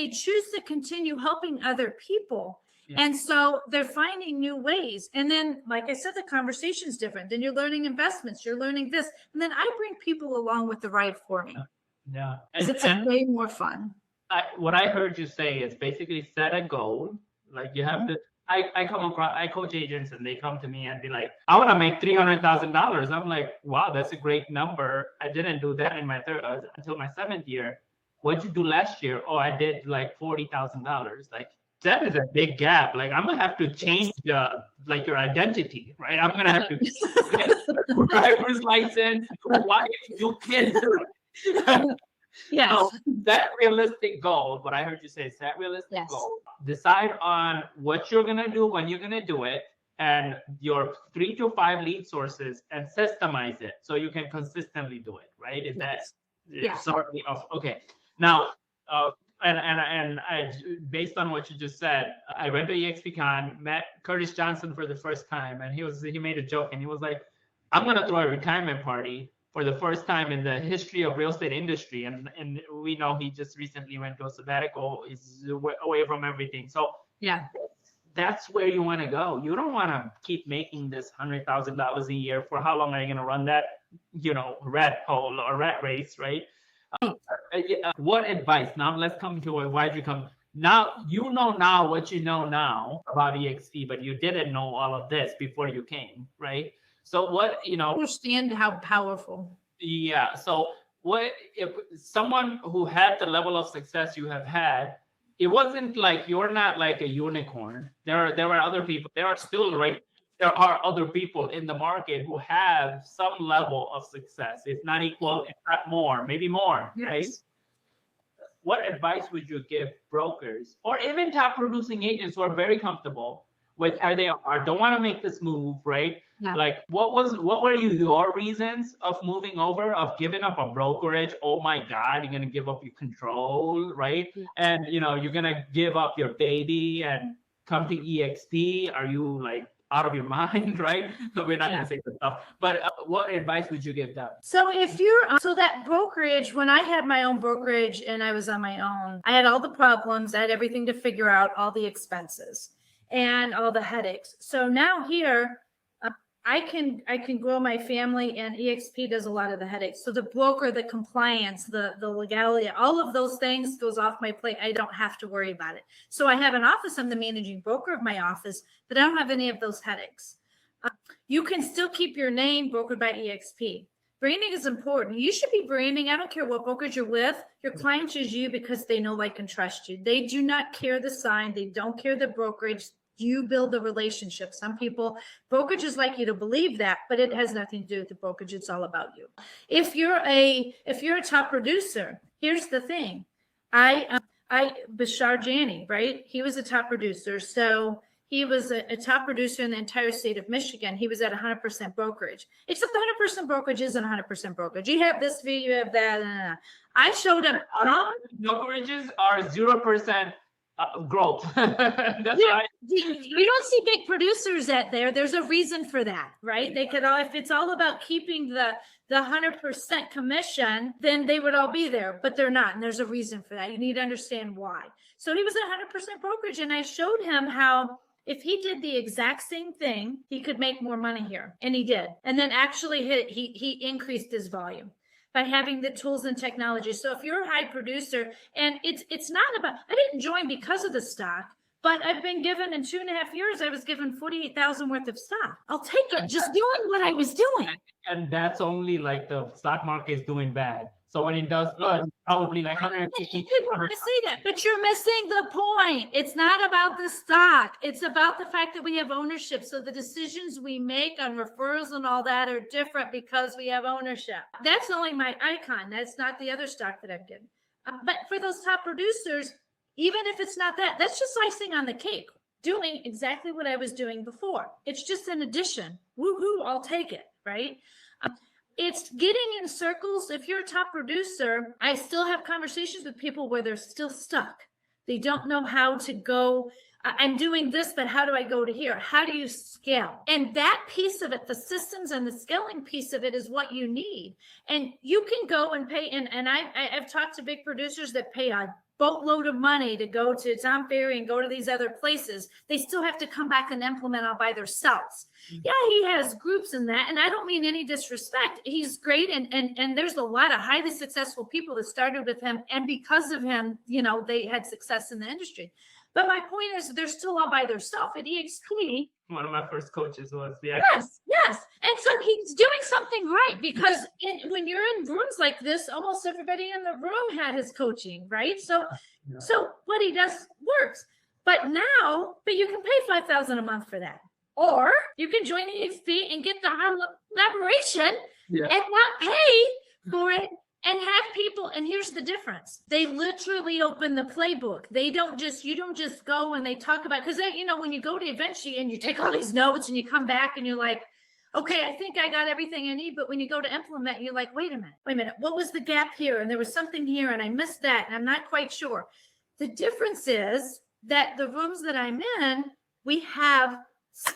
choose to continue helping other people. Yeah. And so they're finding new ways. And then, like I said, the conversation's different. Then you're learning investments, you're learning this. And then I bring people along with the ride for me. Yeah. It's way more fun. What I heard you say is basically set a goal. Like you have to, I coach agents and they come to me and be like, I want to make $300,000. I'm like, wow, that's a great number. I didn't do that in my until my 7th year. What'd you do last year? Oh, I did like $40,000. Like, that is a big gap. Like I'm gonna have to change your identity, right? I'm gonna have to get a driver's license, wife, 2 kids. Yes. So that realistic goal, what I heard you say is that realistic goal. Decide on what you're gonna do, when you're gonna do it, and your 3 to 5 lead sources, and systemize it so you can consistently do it, right? Is that sort of okay? Now. And I, based on what you just said, I went to EXPCon, met Curtis Johnson for the first time, and he made a joke, and he was like, I'm going to throw a retirement party for the first time in the history of real estate industry. And we know he just recently went to a sabbatical, is away from everything. So Yeah. that's where you want to go. You don't want to keep making this $100,000 a year. For how long are you going to run that, rat hole or rat race, right? What advice? Now let's come to it. Why'd you come? Now you know now what you know now about EXP, but you didn't know all of this before you came, right? So what, Understand how powerful. yeah. So what if someone who had the level of success you have had, it wasn't like you're not like a unicorn. There were other people. There are other people in the market who have some level of success. If not equal, if not more, maybe more, right? Yes. What advice would you give brokers or even top producing agents who are very comfortable with don't want to make this move, right? Yeah. Like what were your reasons of moving over, of giving up a brokerage? Oh my God, you're gonna give up your control, right? Yeah. And you're gonna give up your baby and come to EXP. Are you like out of your mind, right? So we're not gonna say the stuff. But what advice would you give them? So so that brokerage, when I had my own brokerage and I was on my own, I had all the problems. I had everything to figure out, all the expenses and all the headaches. So now here, I can grow my family, and EXP does a lot of the headaches. So the broker, the compliance, the legality, all of those things goes off my plate. I don't have to worry about it. So I have an office. I'm the managing broker of my office, but I don't have any of those headaches. You can still keep your name brokered by EXP. Branding is important. You should be branding. I don't care what brokerage you're with. Your client chooses you because they know, like, and trust you. They do not care the sign. They don't care the brokerage. You build the relationship. Some people, brokerages like you to believe that, but it has nothing to do with the brokerage. It's all about you. If you're a top producer, here's the thing. Bashar Jani, right? He was a top producer. So he was a top producer in the entire state of Michigan. He was at 100% brokerage. Except 100% brokerage isn't 100% brokerage. You have this fee, you have that. I showed him. Brokerages are 0%. Growth. That's right. You don't see big producers at there. There's a reason for that, right? They could all, if it's all about keeping the 100% commission, then they would all be there, but they're not. And there's a reason for that. You need to understand why. So he was at 100% brokerage, and I showed him how if he did the exact same thing, he could make more money here. And he did. And then actually he increased his volume by having the tools and technology. So if you're a high producer, and it's not about, I didn't join because of the stock, but I've been given, in 2.5 years, I was given $48,000 worth of stock. I'll take it, just doing what I was doing. And that's only like the stock market is doing bad. So when it does good, probably like 150. I see that, but you're missing the point. It's not about the stock. It's about the fact that we have ownership. So the decisions we make on referrals and all that are different because we have ownership. That's only my icon. That's not the other stock that I've given. But for those top producers, even if it's not that, that's just icing on the cake. Doing exactly what I was doing before. It's just an addition. Woohoo, I'll take it, right? It's getting in circles. If you're a top producer, I still have conversations with people where they're still stuck. They don't know how to go. I'm doing this, but how do I go to here? How do you scale? And that piece of it, the systems and the scaling piece of it, is what you need. And you can go and pay. And I've talked to big producers that pay a boatload of money to go to Tom Ferry and go to these other places. They still have to come back and implement all by themselves. Yeah, he has groups in that, and I don't mean any disrespect. He's great, and there's a lot of highly successful people that started with him, and because of him, they had success in the industry. But my point is, they're still all by themselves. At EXP, one of my first coaches was Yes. And so he's doing something right, because when you're in rooms like this, almost everybody in the room had his coaching, right? So what he does works. But you can pay $5,000 a month for that. Or you can join EXP and get the collaboration and not pay for it and have people. And here's the difference. They literally open the playbook. You don't just go and they talk about, because when you go to events and you take all these notes and you come back and you're like, okay, I think I got everything I need. But when you go to implement, you're like, wait a minute. What was the gap here? And there was something here and I missed that. And I'm not quite sure. The difference is that the rooms that I'm in, we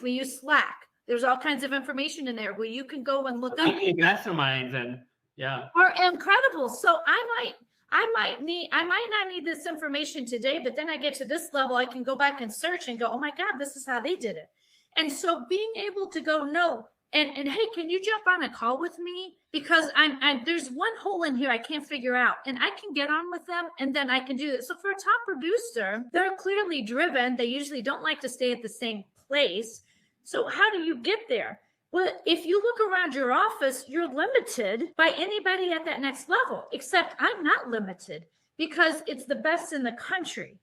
use Slack. There's all kinds of information in there where you can go and look up. Masterminds and Are incredible. So I might not need this information today, but then I get to this level, I can go back and search and go, oh my God, this is how they did it. And so being able to go, no, and hey, can you jump on a call with me? Because there's one hole in here I can't figure out, and I can get on with them, and then I can do it. So for a top producer, they're clearly driven. They usually don't like to stay at the same place. So how do you get there? Well, if you look around your office, you're limited by anybody at that next level, except I'm not limited because it's the best in the country,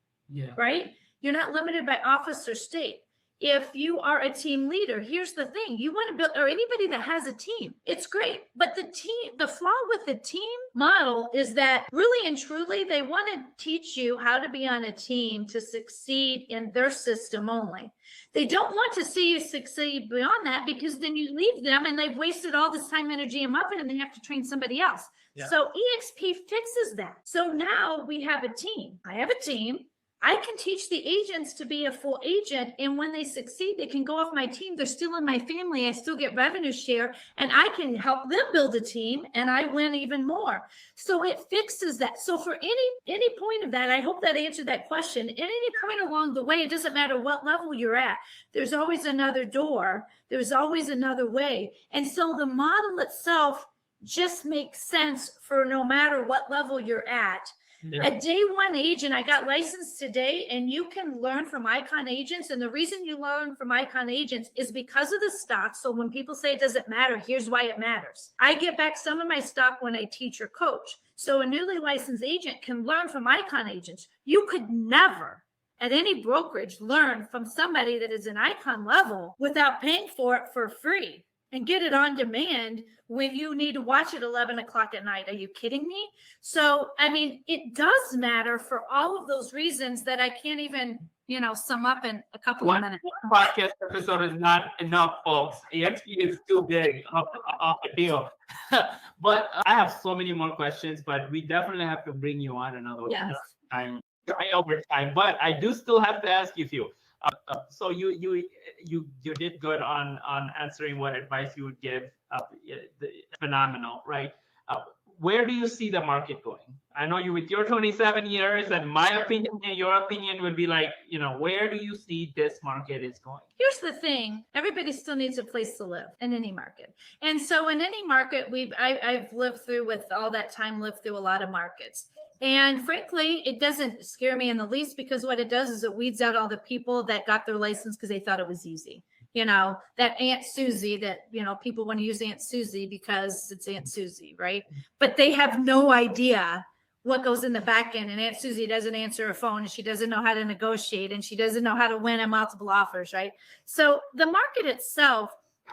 right? You're not limited by office or state. If you are a team leader, here's the thing, you want to build, or anybody that has a team, it's great. But the flaw with the team model is that really and truly, they want to teach you how to be on a team to succeed in their system only. They don't want to see you succeed beyond that, because then you leave them and they've wasted all this time, energy, and effort, and they have to train somebody else. Yeah. So EXP fixes that. So now we have a team. I have a team. I can teach the agents to be a full agent. And when they succeed, they can go off my team. They're still in my family. I still get revenue share, and I can help them build a team, and I win even more. So it fixes that. So for any point of that, I hope that answered that question. At any point along the way, it doesn't matter what level you're at. There's always another door. There's always another way. And so the model itself just makes sense for no matter what level you're at. Yeah. A day one agent, I got licensed today, and you can learn from icon agents. And the reason you learn from icon agents is because of the stock. So when people say it doesn't matter, here's why it matters. I get back some of my stock when I teach or coach. So a newly licensed agent can learn from icon agents. You could never at any brokerage learn from somebody that is an icon level without paying for it for free and get it on demand when you need to watch it 11 o'clock at night. Are you kidding me? So, I mean, it does matter for all of those reasons that I can't even, sum up in a couple of minutes. One podcast episode is not enough, folks. EXP is too big of a deal. But I have so many more questions, but we definitely have to bring you on another time, over time. But I do still have to ask you a few. So you did good on answering what advice you would give. Phenomenal, right? Where do you see the market going? I know you with your 27 years, and my opinion and your opinion would be like, where do you see this market is going? Here's the thing: everybody still needs a place to live in any market, and so in any market, I've lived through with all that time, lived through a lot of markets. And frankly, it doesn't scare me in the least, because what it does is it weeds out all the people that got their license because they thought it was easy. That Aunt Susie that, people want to use Aunt Susie because it's Aunt Susie, right? But they have no idea what goes in the back end. And Aunt Susie doesn't answer a phone, and she doesn't know how to negotiate, and she doesn't know how to win at multiple offers, right? So the market itself,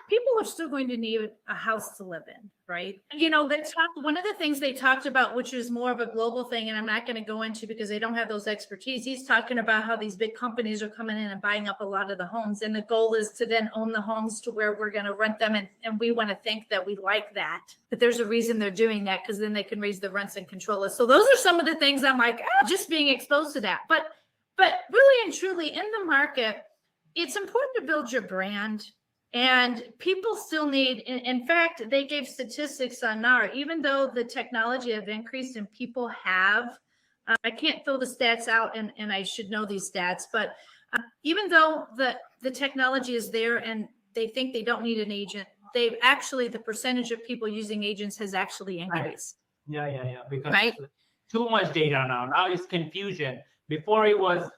people are still going to need a house to live in, right? One of the things they talked about, which is more of a global thing, and I'm not going to go into because they don't have those expertise. He's talking about how these big companies are coming in and buying up a lot of the homes. And the goal is to then own the homes to where we're going to rent them. And we want to think that we like that. But there's a reason they're doing that, because then they can raise the rents and control us. So those are some of the things I'm like, just being exposed to that. But really and truly in the market, it's important to build your brand. And people still need, in fact, they gave statistics on NAR, even though the technology have increased and people have, I can't throw the stats out, and I should know these stats, but even though the technology is there and they think they don't need an agent, the percentage of people using agents has actually increased. Yeah. Because too much data now. Now it's confusion. Before it was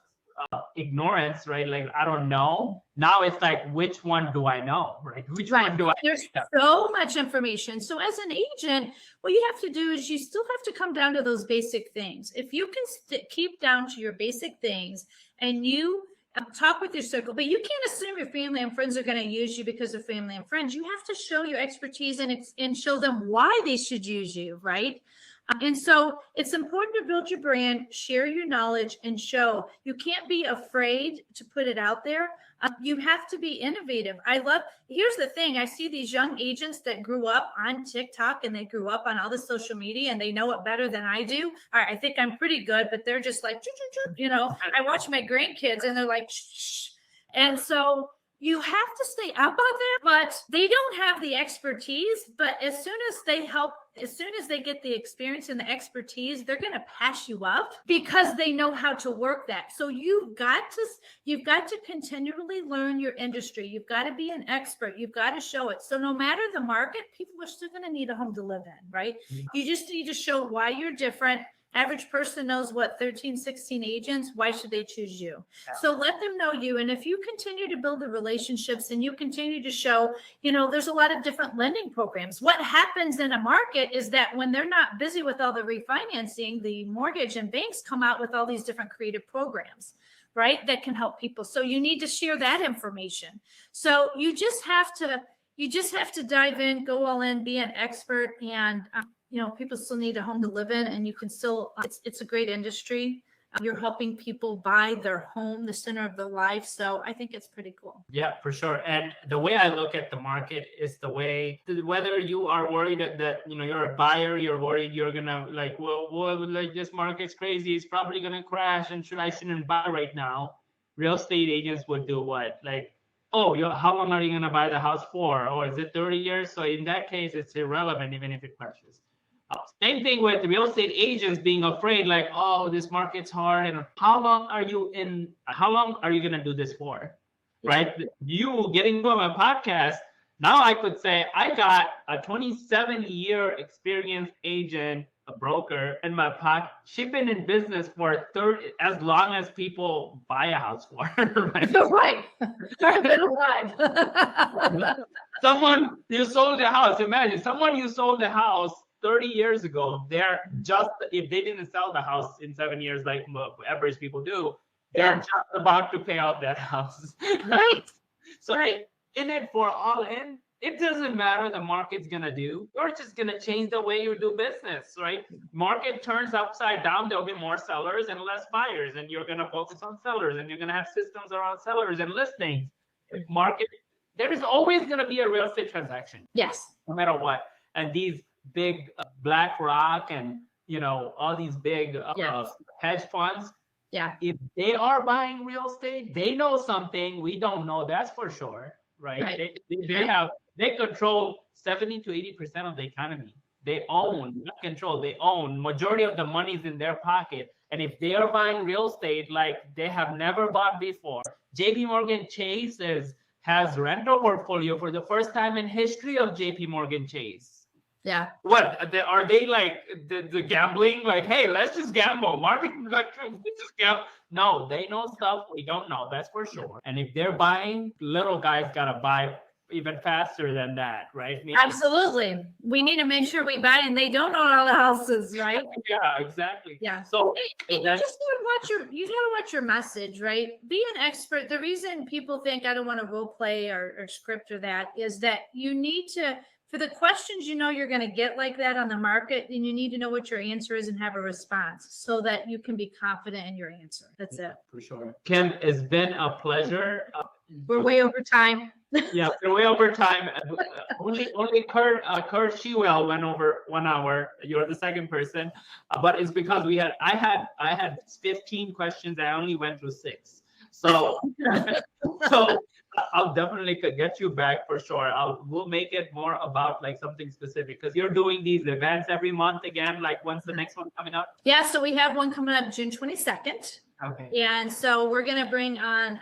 ignorance, right? Like, I don't know. Now it's like, which one do I know, right? Which one do I know? There's so much information. So as an agent, what you have to do is you still have to come down to those basic things. If you can keep down to your basic things and you talk with your circle, but you can't assume your family and friends are going to use you because of family and friends. You have to show your expertise and show them why they should use you, right? And so it's important to build your brand, share your knowledge, and show. You can't be afraid to put it out there. You have to be innovative. Here's the thing. I see these young agents that grew up on TikTok and they grew up on all the social media and they know it better than I do. All right, I think I'm pretty good, but they're just like, I watch my grandkids and they're like, shh. And so you have to stay up on that, but they don't have the expertise. But as soon as they get the experience and the expertise, they're going to pass you up because they know how to work that. So you've got to continually learn your industry. You've got to be an expert. You've got to show it. So no matter the market, people are still going to need a home to live in, right? You just need to show why you're different. Average person knows what 13, 16 agents, why should they choose you? So let them know you. And if you continue to build the relationships and you continue to show, there's a lot of different lending programs. What happens in a market is that when they're not busy with all the refinancing, the mortgage and banks come out with all these different creative programs, right? That can help people. So you need to share that information. So you just have to dive in, go all in, be an expert, and people still need a home to live in, and you can still, it's a great industry. You're helping people buy their home, the center of their life. So I think it's pretty cool. Yeah, for sure. And the way I look at the market is whether you are worried that you're a buyer, you're worried you're gonna this market's crazy, it's probably gonna crash, and I shouldn't buy right now. Real estate agents would do what? How long are you gonna buy the house for? Or is it 30 years? So in that case, it's irrelevant even if it crashes. Same thing with real estate agents being afraid, this market's hard, and how long are you going to do this for, right? You getting on my podcast, now I could say I got a 27-year experienced agent, a broker in my pocket. She's been in business for as long as people buy a house for, right? Right. I've been alive. Someone you sold the house, imagine someone you sold the house 30 years ago, if they didn't sell the house in 7 years like average people do, they're just about to pay out that house, right? So in it for all in, it doesn't matter the market's gonna do. You're just gonna change the way you do business, right? Market turns upside down, there'll be more sellers and less buyers, and you're gonna focus on sellers, and you're gonna have systems around sellers and listings. Market, there is always gonna be a real estate transaction. Yes. No matter what. And these big BlackRock and all these big hedge funds, if they are buying real estate, they know something we don't know, that's for sure, right? They control 70 to 80% of the economy. They own, not control, they own. Majority of the money's in their pocket. And if they are buying real estate like they have never bought before, JP Morgan Chase has rental portfolio for the first time in history of JP Morgan Chase. Yeah. What are they like the gambling? Like, hey, let's just gamble. Marketing, just gamble. No, they know stuff we don't know. That's for sure. And if they're buying, little guys gotta buy even faster than that, right? Absolutely. We need to make sure we buy, and they don't own all the houses, right? Yeah, exactly. Yeah. So you gotta watch your message, right? Be an expert. The reason people think I don't want to role play or script or that is that you need to. For the questions you're going to get like that on the market, then you need to know what your answer is and have a response so that you can be confident in your answer. That's it. For sure. Kim, it's been a pleasure. We're way over time. Yeah, we're way over time. Only Kurt Shewell went over 1 hour. You're the second person, but it's because I had 15 questions. I only went through 6. So I'll definitely get you back for sure. We'll make it more about something specific because you're doing these events every month again. When's the next one coming up? Yeah, so we have one coming up June 22nd. Okay. And so we're going to bring on,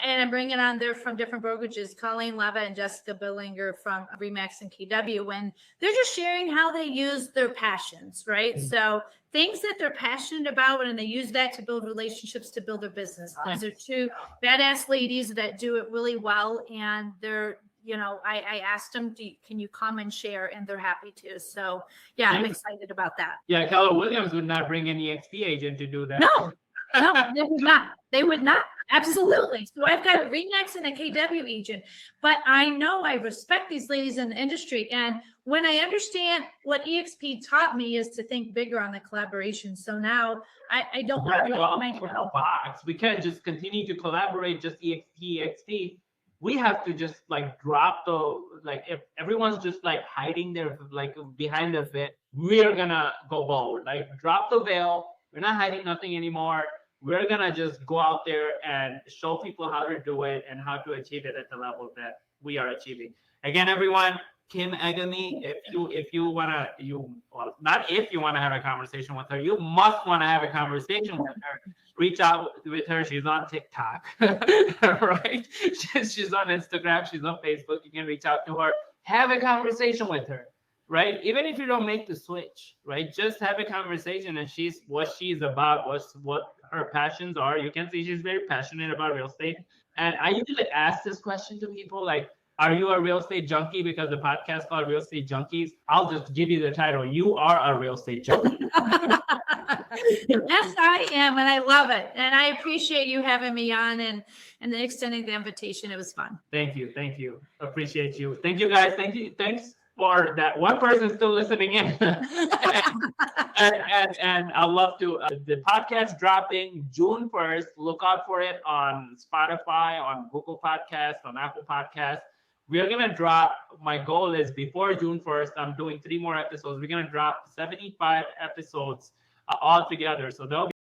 and I'm bringing on there from different brokerages, Colleen Leva and Jessica Billinger from Remax and KW, when they're just sharing how they use their passions, right? Mm-hmm. So things that they're passionate about, and they use that to build relationships, to build their business. These are two badass ladies that do it really well. And they're, I asked them, can you come and share? And they're happy to. So yeah, I'm excited about that. Yeah, Keller Williams would not bring an EXP agent to do that. No, they would not. They would not. Absolutely. So I've got a Remax and a KW agent, but I respect these ladies in the industry. And when I understand what EXP taught me is to think bigger on the collaboration. So now I don't box. We can't just continue to collaborate just EXP. We have to just drop if everyone's just hiding their behind the veil, we're gonna go bold. Drop the veil. We're not hiding nothing anymore. we're gonna just go out there and show people how to do it and how to achieve it at the level that we are achieving. Again, everyone, Kim Agemy, if you wanna not if you wanna have a conversation with her, you must wanna have a conversation with her. Reach out with her. She's on TikTok, right? She's on Instagram. She's on Facebook. You can reach out to her. Have a conversation with her, right? Even if you don't make the switch, right? Just have a conversation, and what she's about, what her passions are. You can see she's very passionate about real estate. And I usually ask this question to people like, are you a real estate junkie? Because the podcast called Real Estate Junkies. I'll just give you the title. You are a real estate junkie. Yes, I am, and I love it. And I appreciate you having me on and extending the invitation. It was fun. Thank you. Appreciate you. Thank you, guys. Thanks for that one person still listening in. and I love to the podcast dropping June 1st. Look out for it on Spotify, on Google Podcasts, on Apple Podcasts. We're gonna drop. My goal is before June 1st. I'm doing 3 more episodes. We're gonna drop 75 episodes all together. So there'll be